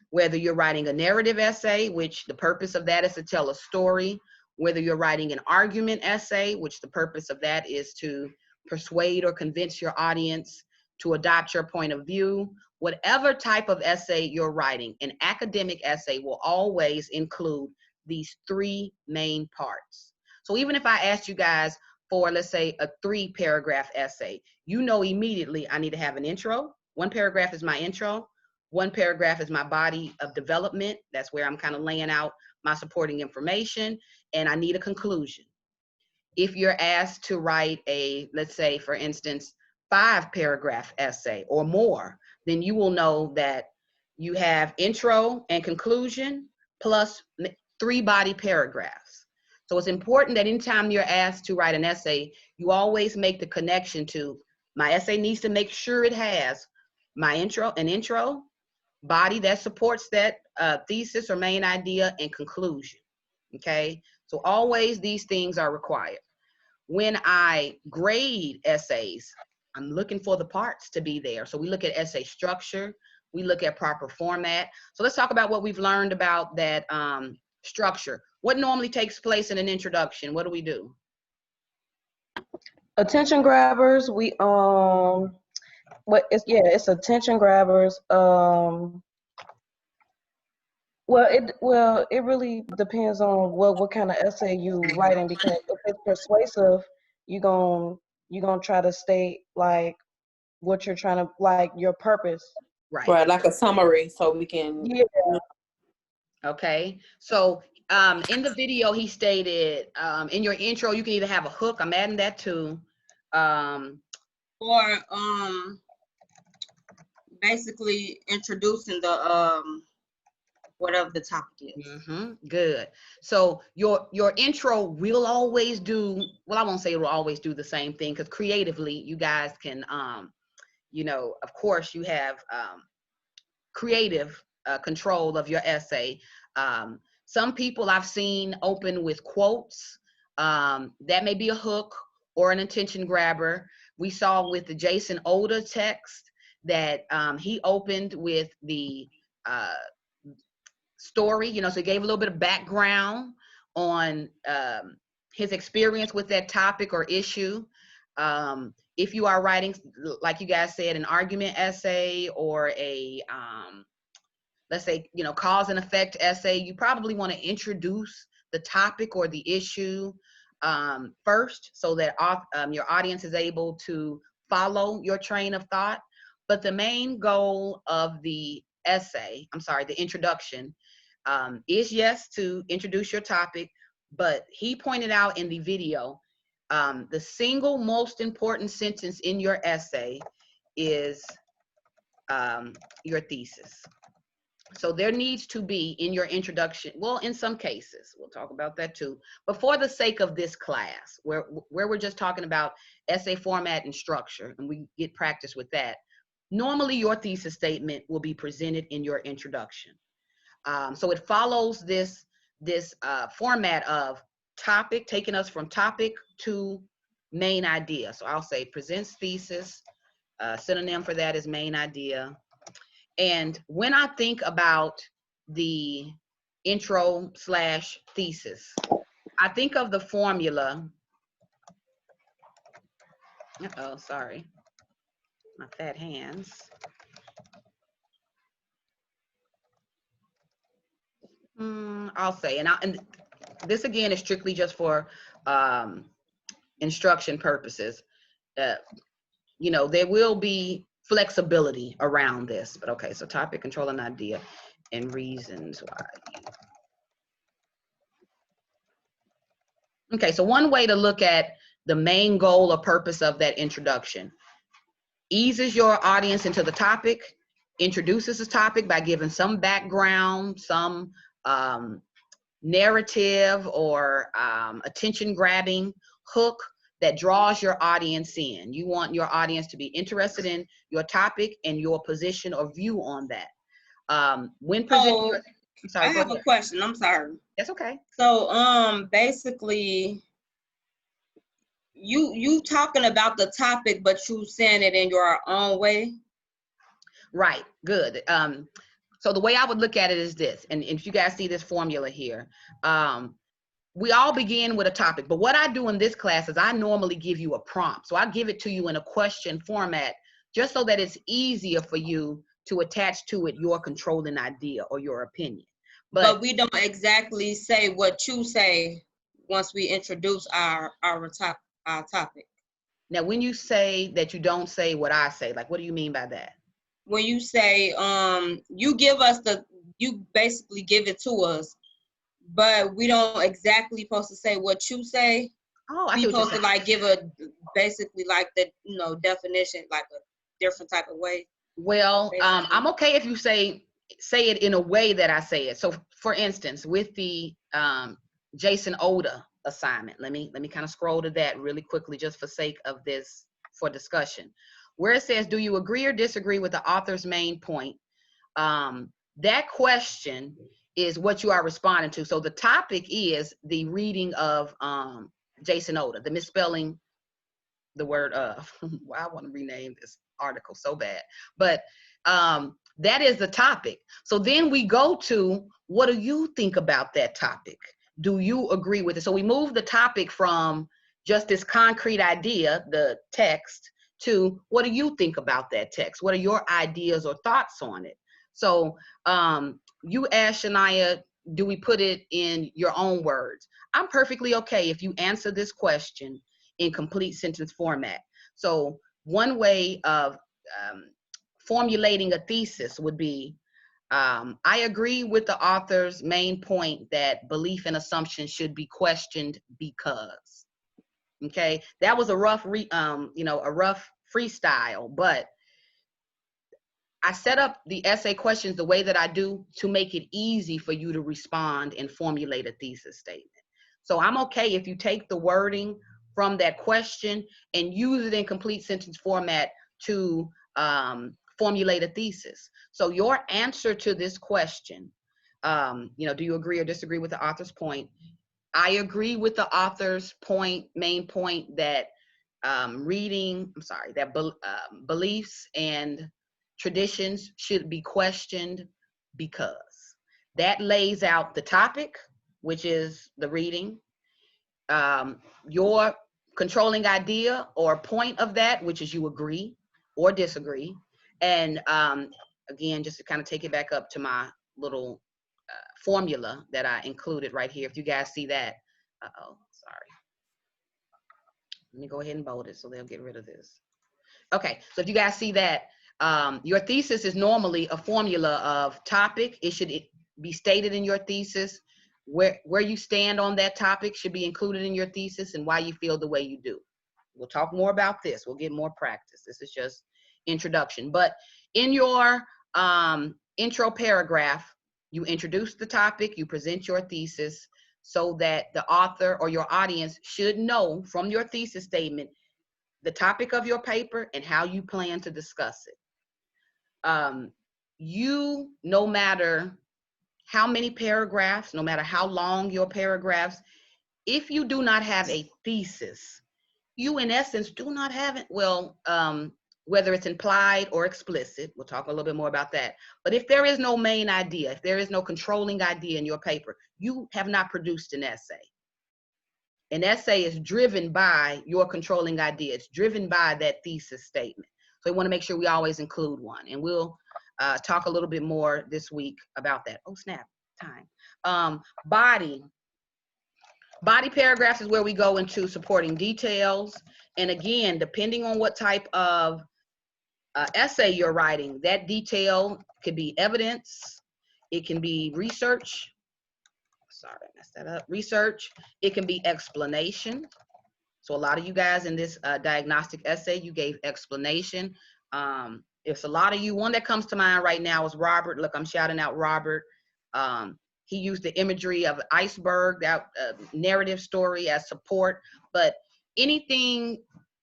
whether you're writing a narrative essay, which the purpose of that is to tell a story, whether you're writing an argument essay, which the purpose of that is to persuade or convince your audience to adopt your point of view, whatever type of essay you're writing, an academic essay will always include these 3 main parts. So even if I asked you guys for, let's say, a 3-paragraph essay, you know immediately I need to have an intro. 1 paragraph is my intro. 1 paragraph is my body of development. That's where I'm kind of laying out my supporting information, and I need a conclusion. If you're asked to write a, let's say, for instance, 5-paragraph essay or more, then you will know that you have intro and conclusion plus 3 body paragraphs. So it's important that anytime you're asked to write an essay, you always make the connection to, my essay needs to make sure it has my intro, an intro, body that supports that thesis or main idea, and conclusion. Okay, so always these things are required. When I grade essays, I'm looking for the parts to be there. So we look at essay structure, we look at proper format. So let's talk about what we've learned about that structure. What normally takes place in an introduction? What do we do? Attention grabbers, it's attention grabbers. Well, it really depends on what kind of essay you writing, because if it's persuasive, you gon' try to state like what you're trying to, like your purpose. Right. Right, like a summary, so we can. Yeah. Okay. So in the video, he stated in your intro, you can either have a hook. I'm adding that too. Or basically introducing the whatever the topic is. Good. So your intro will always do, well, I won't say it will always do the same thing, because creatively you guys can of course you have creative control of your essay. Some people I've seen open with quotes. That may be a hook or an attention grabber. We saw with the Jason Oda text that he opened with the story, so he gave a little bit of background on his experience with that topic or issue. If you are writing, like you guys said, an argument essay or a let's say, cause and effect essay, you probably want to introduce the topic or the issue first, so that your audience is able to follow your train of thought. But the main goal of the the introduction, is yes, to introduce your topic, but he pointed out in the video, the single most important sentence in your essay is your thesis. So there needs to be in your introduction, well, in some cases, we'll talk about that too, but for the sake of this class, where we're just talking about essay format and structure, and we get practice with that, normally your thesis statement will be presented in your introduction. So it follows this format of topic, taking us from topic to main idea. So I'll say presents thesis, synonym for that is main idea. And when I think about the intro / thesis, I think of the formula. Uh-oh, sorry, my fat hands. I'll say, and this again is strictly just for instruction purposes. There will be flexibility around this, but okay, so topic, control, and idea, and reasons why. Okay, so one way to look at the main goal or purpose of that introduction: eases your audience into the topic, introduces the topic by giving some background, some narrative or attention-grabbing hook that draws your audience in. You want your audience to be interested in your topic and your position or view on that. When presenting, I'm sorry, I have a question. I'm sorry. That's okay. So basically, you talking about the topic, but you saying it in your own way. Right. Good. So the way I would look at it is this, and if you guys see this formula here, we all begin with a topic, but what I do in this class is I normally give you a prompt. So I give it to you in a question format, just so that it's easier for you to attach to it your controlling idea or your opinion. But we don't exactly say what you say once we introduce our topic. Now, when you say that you don't say what I say, like, what do you mean by that? When you say, you basically give it to us, but we don't exactly supposed to say what you say. Oh, I see. We supposed to like give a basically like the definition, like a different type of way. Well, I'm okay if you say it in a way that I say it. So for instance, with the Jason Oda assignment. Let me kind of scroll to that really quickly just for sake of this, for discussion. Where it says, do you agree or disagree with the author's main point? That question is what you are responding to. So the topic is the reading of Jason Oda, the misspelling the word of. Well, I want to rename this article so bad. But that is the topic. So then we go to, what do you think about that topic? Do you agree with it? So we move the topic from just this concrete idea, the text, to what do you think about that text? What are your ideas or thoughts on it? So you asked Shania, do we put it in your own words? I'm perfectly okay if you answer this question in complete sentence format. So one way of formulating a thesis would be, I agree with the author's main point that belief and assumption should be questioned because. Okay, that was a rough, a rough freestyle, but I set up the essay questions the way that I do to make it easy for you to respond and formulate a thesis statement. So I'm okay if you take the wording from that question and use it in complete sentence format to formulate a thesis. So your answer to this question, do you agree or disagree with the author's point? I agree with the author's main point that beliefs and traditions should be questioned because. That lays out the topic, which is the reading, your controlling idea or point of that, which is you agree or disagree. And again, just to kind of take it back up to my little formula that I included right here. If you guys see that, sorry. Let me go ahead and bold it so they'll get rid of this. Okay, so if you guys see that, your thesis is normally a formula of topic. It should be stated in your thesis. Where you stand on that topic should be included in your thesis and why you feel the way you do. We'll talk more about this. We'll get more practice. This is just introduction. But in your intro paragraph, you introduce the topic, you present your thesis so that the author or your audience should know from your thesis statement the topic of your paper and how you plan to discuss it. No matter how many paragraphs, no matter how long your paragraphs, if you do not have a thesis, you in essence do not have it. Well, whether it's implied or explicit, we'll talk a little bit more about that. But if there is no main idea, if there is no controlling idea in your paper, you have not produced an essay. An essay is driven by your controlling idea. It's driven by that thesis statement. So we want to make sure we always include one. And we'll talk a little bit more this week about that. Oh, snap, time. Body paragraphs is where we go into supporting details. And again, depending on what type of essay you're writing, that detail could be evidence. It can be research. Sorry, I messed that up. Research. It can be explanation. So a lot of you guys in this diagnostic essay, you gave explanation. It's a lot of you. One that comes to mind right now is Robert. Look, I'm shouting out Robert. He used the imagery of iceberg, that narrative story as support. But anything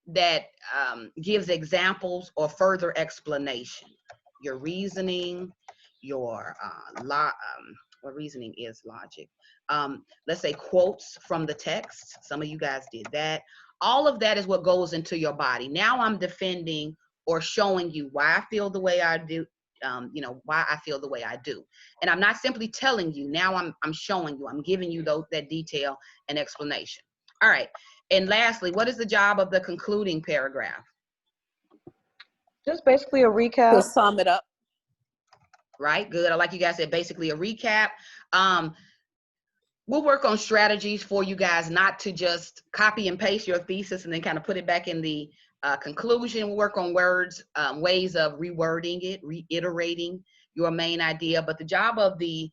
that gives examples or further explanation, your reasoning, your what reasoning is logic. Let's say quotes from the text. Some of you guys did that. All of that is what goes into your body. Now I'm defending or showing you why I feel the way I do, why I feel the way I do. And I'm not simply telling you, now I'm showing you, I'm giving you that detail and explanation. All right, and lastly, what is the job of the concluding paragraph? Just basically a recap. To sum it up. Right, good. I like you guys said basically a recap. We'll work on strategies for you guys not to just copy and paste your thesis and then kind of put it back in the conclusion. We'll work on ways of rewording it, reiterating your main idea. But the job of the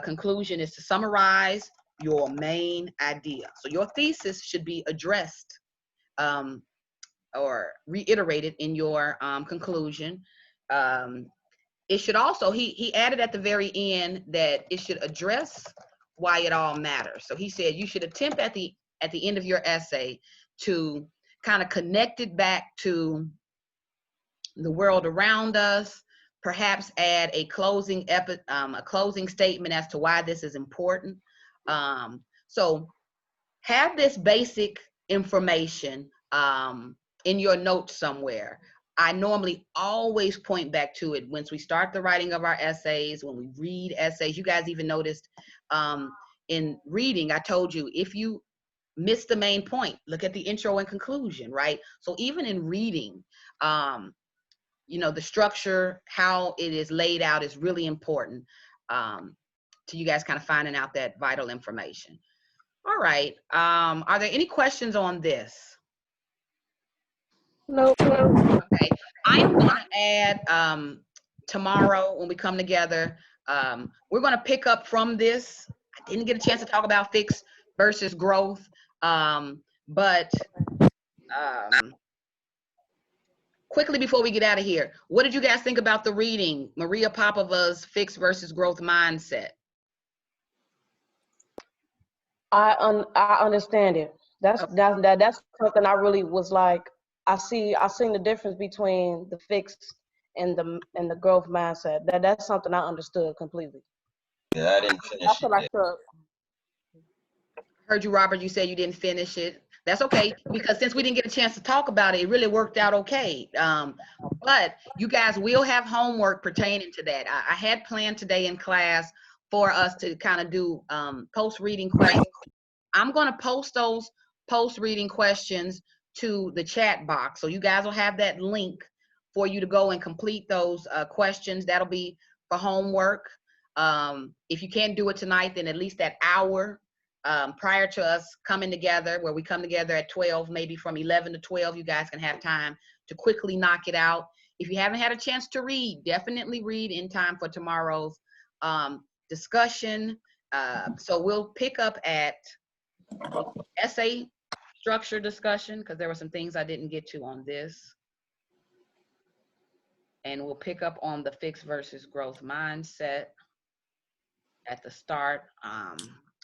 conclusion is to summarize your main idea. So your thesis should be addressed or reiterated in your conclusion. It should also, he added at the very end that it should address why it all matters. So he said you should attempt at at the end of your essay to kind of connect it back to the world around us, perhaps add a closing statement as to why this is important. So have this basic information in your notes somewhere. I normally always point back to it once we start the writing of our essays, when we read essays. You guys even noticed in reading, I told you, if you miss the main point, look at the intro and conclusion, right? So even in reading, you know, the structure, how it is laid out is really important to you guys kind of finding out that vital information. All right. Are there any questions on this? Nope. Okay. I'm going to add tomorrow when we come together, we're going to pick up from this. I didn't get a chance to talk about fixed versus growth, but quickly before we get out of here, what did you guys think about the reading, Maria Popova's Fixed versus Growth Mindset? I understand it. That's something I really was like. I seen the difference between the fixed and the growth mindset. That's something I understood completely. Yeah, I didn't finish I it feel like yet. Heard you, Robert. You said you didn't finish it. That's okay, because since we didn't get a chance to talk about it, it really worked out okay. But you guys will have homework pertaining to that. I had planned today in class for us to kind of do post-reading questions. I'm going to post those post-reading questions to the chat box. So you guys will have that link for you to go and complete those questions. That'll be for homework. If you can't do it tonight, then at least that hour prior to us coming together, where we come together at 12, maybe from 11 to 12, you guys can have time to quickly knock it out. If you haven't had a chance to read, definitely read in time for tomorrow's discussion. So we'll pick up at essay structure discussion, because there were some things I didn't get to on this. And we'll pick up on the fixed versus growth mindset at the start.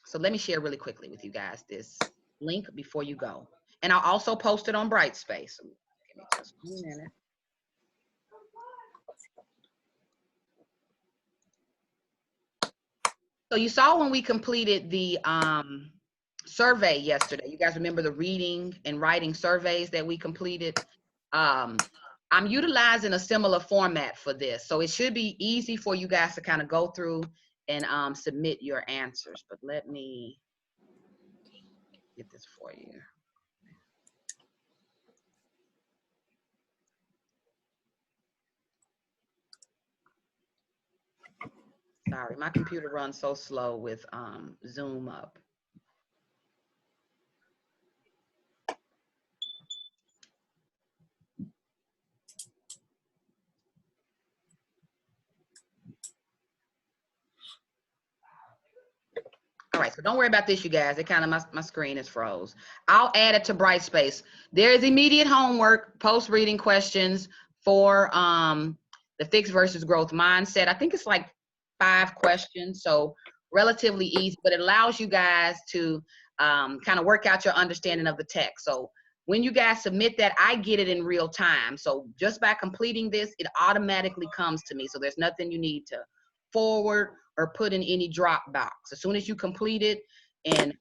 So let me share really quickly with you guys this link before you go. And I'll also post it on Brightspace. Give me just 1 minute. So you saw when we completed the survey yesterday, you guys remember the reading and writing surveys that we completed? I'm utilizing a similar format for this. So it should be easy for you guys to kind of go through and submit your answers. But let me get this for you. Sorry, my computer runs so slow with Zoom up. All right, so don't worry about this, you guys. It kind of, my screen is froze. I'll add it to Brightspace. There is immediate homework, post-reading questions for the fixed versus growth mindset. I think it's like 5 questions, so relatively easy, but it allows you guys to kind of work out your understanding of the text. So when you guys submit that, I get it in real time. So just by completing this, it automatically comes to me. So there's nothing you need to forward or put in any Dropbox. As soon as you complete it and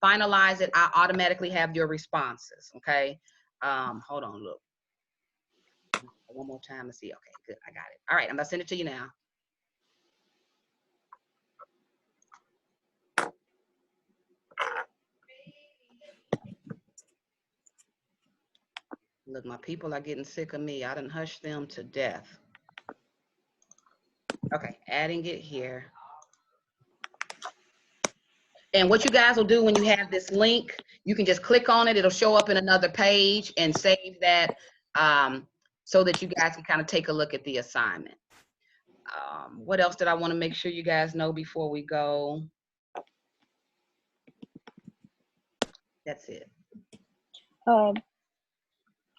finalize it, I automatically have your responses, okay? Hold on, look. One more time to see. Okay, good, I got it. All right, I'm gonna send it to you now. Look, my people are getting sick of me. I done hushed them to death. Okay, adding it here. And what you guys will do when you have this link, you can just click on it. It'll show up in another page and save that so that you guys can kind of take a look at the assignment. What else did I want to make sure you guys know before we go? That's it. I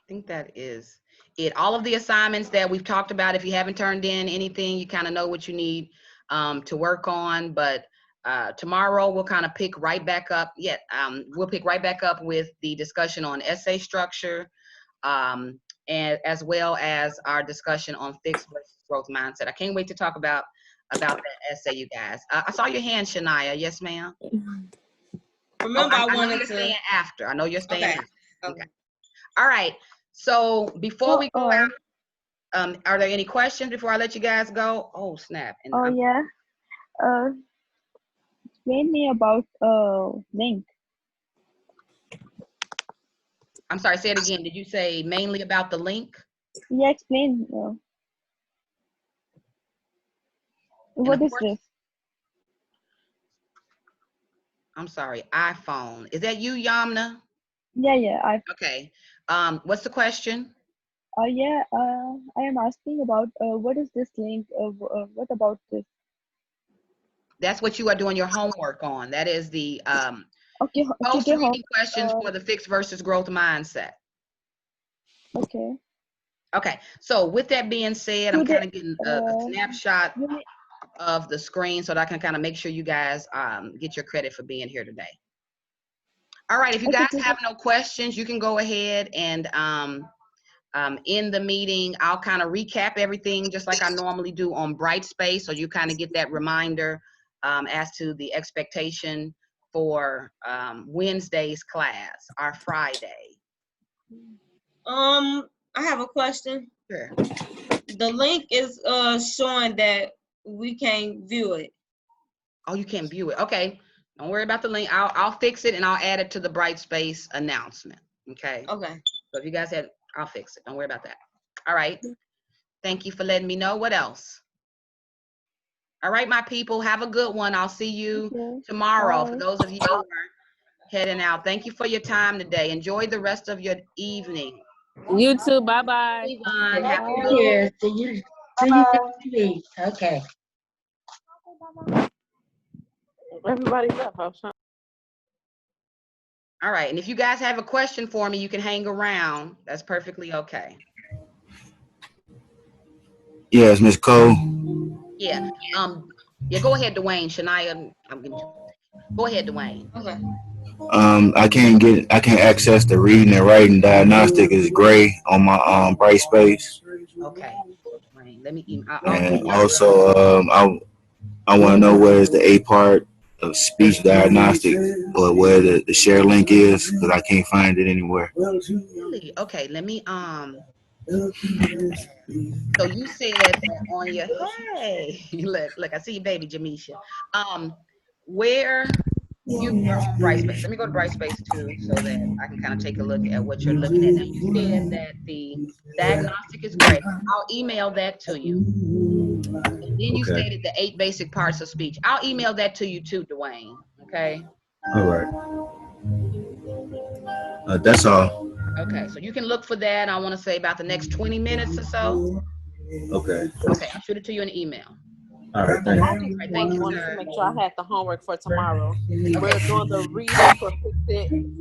think that is it. All of the assignments that we've talked about, if you haven't turned in anything, you kind of know what you need to work on. But tomorrow we'll kind of pick right back up. We'll pick right back up with the discussion on essay structure, and as well as our discussion on fixed versus growth mindset. I can't wait to talk about that essay, you guys. I saw your hand, Shania. Yes, ma'am. Remember, I know wanted you're to. staying after. I know you're staying Okay. after. Okay. All right. So before we go out, are there any questions before I let you guys go? Oh, snap. And yeah. Explain me about link. I'm sorry, say it again. Did you say mainly about the link? Yeah, explain. What is this? I'm sorry, iPhone. Is that you, Yamna? Yeah. Okay. What's the question? I am asking about what is this link? What about this? That's what you are doing your homework on. That is the post today reading questions for the fixed versus growth mindset. Okay. Okay. So with that being said, I'm kind of getting a snapshot of the screen so that I can kind of make sure you guys get your credit for being here today. All right. If you guys have no questions, you can go ahead and in the meeting, I'll kind of recap everything just like I normally do on Brightspace, so you kind of get that reminder as to the expectation for Wednesday's class, our Friday. I have a question. Sure. The link is showing that we can't view it. Oh, you can't view it. Okay. Don't worry about the link. I'll fix it and I'll add it to the Brightspace announcement. Okay. Okay. So if you guys had, I'll fix it. Don't worry about that. All right. Thank you for letting me know. What else? All right, my people, have a good one. I'll see you tomorrow. Bye. For those of you who are heading out, thank you for your time today. Enjoy the rest of your evening. You too. Bye-bye. Have a good Yeah, see you next week. Okay. Everybody left. I was trying. All right, and if you guys have a question for me, you can hang around. That's perfectly okay. Yes, Ms. Cole. Yeah. Yeah, go ahead, Dwayne. Shania, go ahead, Dwayne. Okay. I can't access the reading and writing diagnostic is gray on my Brightspace. Okay. Dwayne, let me And also I want to know where is the A part of speech diagnostic or where the share link is, because I can't find it anywhere. Really? Okay, let me so you said that on your look, I see you, baby Jamisha. Where you are on Brightspace. Let me go to Brightspace too so that I can kind of take a look at what you're looking at. Now you said that the diagnostic is great. I'll email that to you. And then you stated the 8 basic parts of speech. I'll email that to you too, Dwayne. Okay. All right. That's all. Okay, so you can look for that. I want to say about the next 20 minutes or so. Okay. Okay, I'll shoot it to you in an email. All right. I Thank you. just Thank you, wanted sir. to make sure I had the homework for tomorrow. We're doing the reading for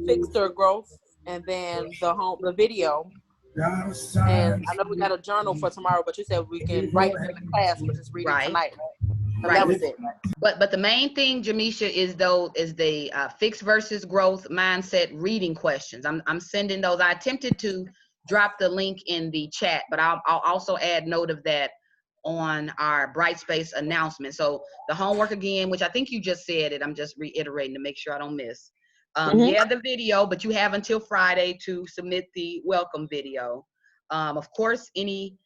fixed or growth, and then the video. And I know we got a journal for tomorrow, but you said we can write it in the class, but just read it tonight. And that was it. But the main thing, Jamisha, is the fixed versus growth mindset reading questions. I'm sending those. I attempted to drop the link in the chat, but I'll also add note of that on our Brightspace announcement. So the homework again, which I think you just said it, I'm just reiterating to make sure I don't miss. Yeah, the video, but you have until Friday to submit the welcome video. Of course, any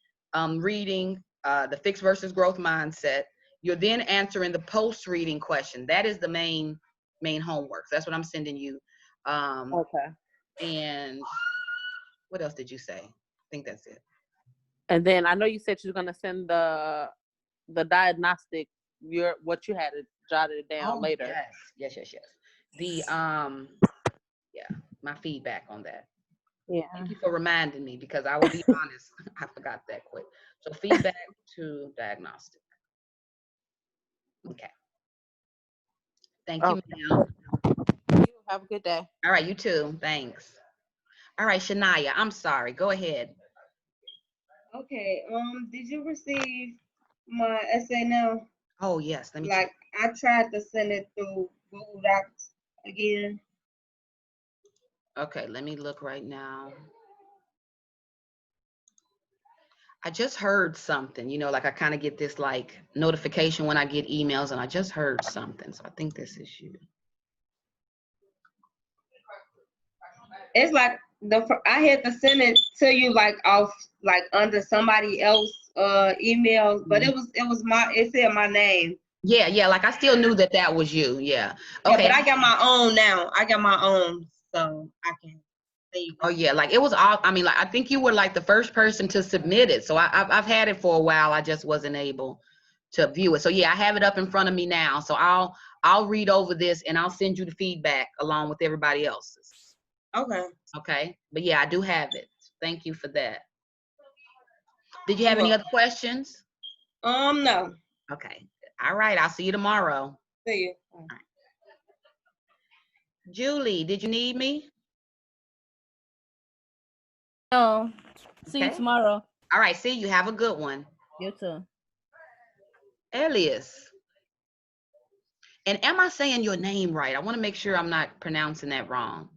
reading the fixed versus growth mindset. You're then answering the post-reading question. That is the main homework. So that's what I'm sending you. Okay. And what else did you say? I think that's it. And then I know you said you're gonna send the diagnostic, what you had jotted down later. Yes. The my feedback on that. Yeah. Thank you for reminding me, because I will be honest, I forgot that quick. So feedback to diagnostic. Okay. Thank you, ma'am. You have a good day. All right, you too. Thanks. All right, Shania, I'm sorry. Go ahead. Okay. Did you receive my essay now? Oh yes. Let me like check. I tried to send it through Google Docs again. Okay, let me look right now. I just heard something, like I kind of get this like notification when I get emails, and I just heard something. So I think this is you. It's like I had to send it to you like off like under somebody else email, but it said my name. Yeah, like I still knew that was you. Yeah. Okay. Yeah, but I got my own now. I got my own, so I can see. Oh yeah, like it was all. I mean, like I think you were like the first person to submit it. So I've had it for a while. I just wasn't able to view it. So yeah, I have it up in front of me now. So I'll read over this and I'll send you the feedback along with everybody else's. Okay. Okay. But yeah, I do have it. Thank you for that. Did you have any other questions? No. Okay. All right. I'll see you tomorrow. See you. All right. Julie, did you need me? No. See you tomorrow. All right. See you. Have a good one. You too. Elias. And am I saying your name right? I want to make sure I'm not pronouncing that wrong.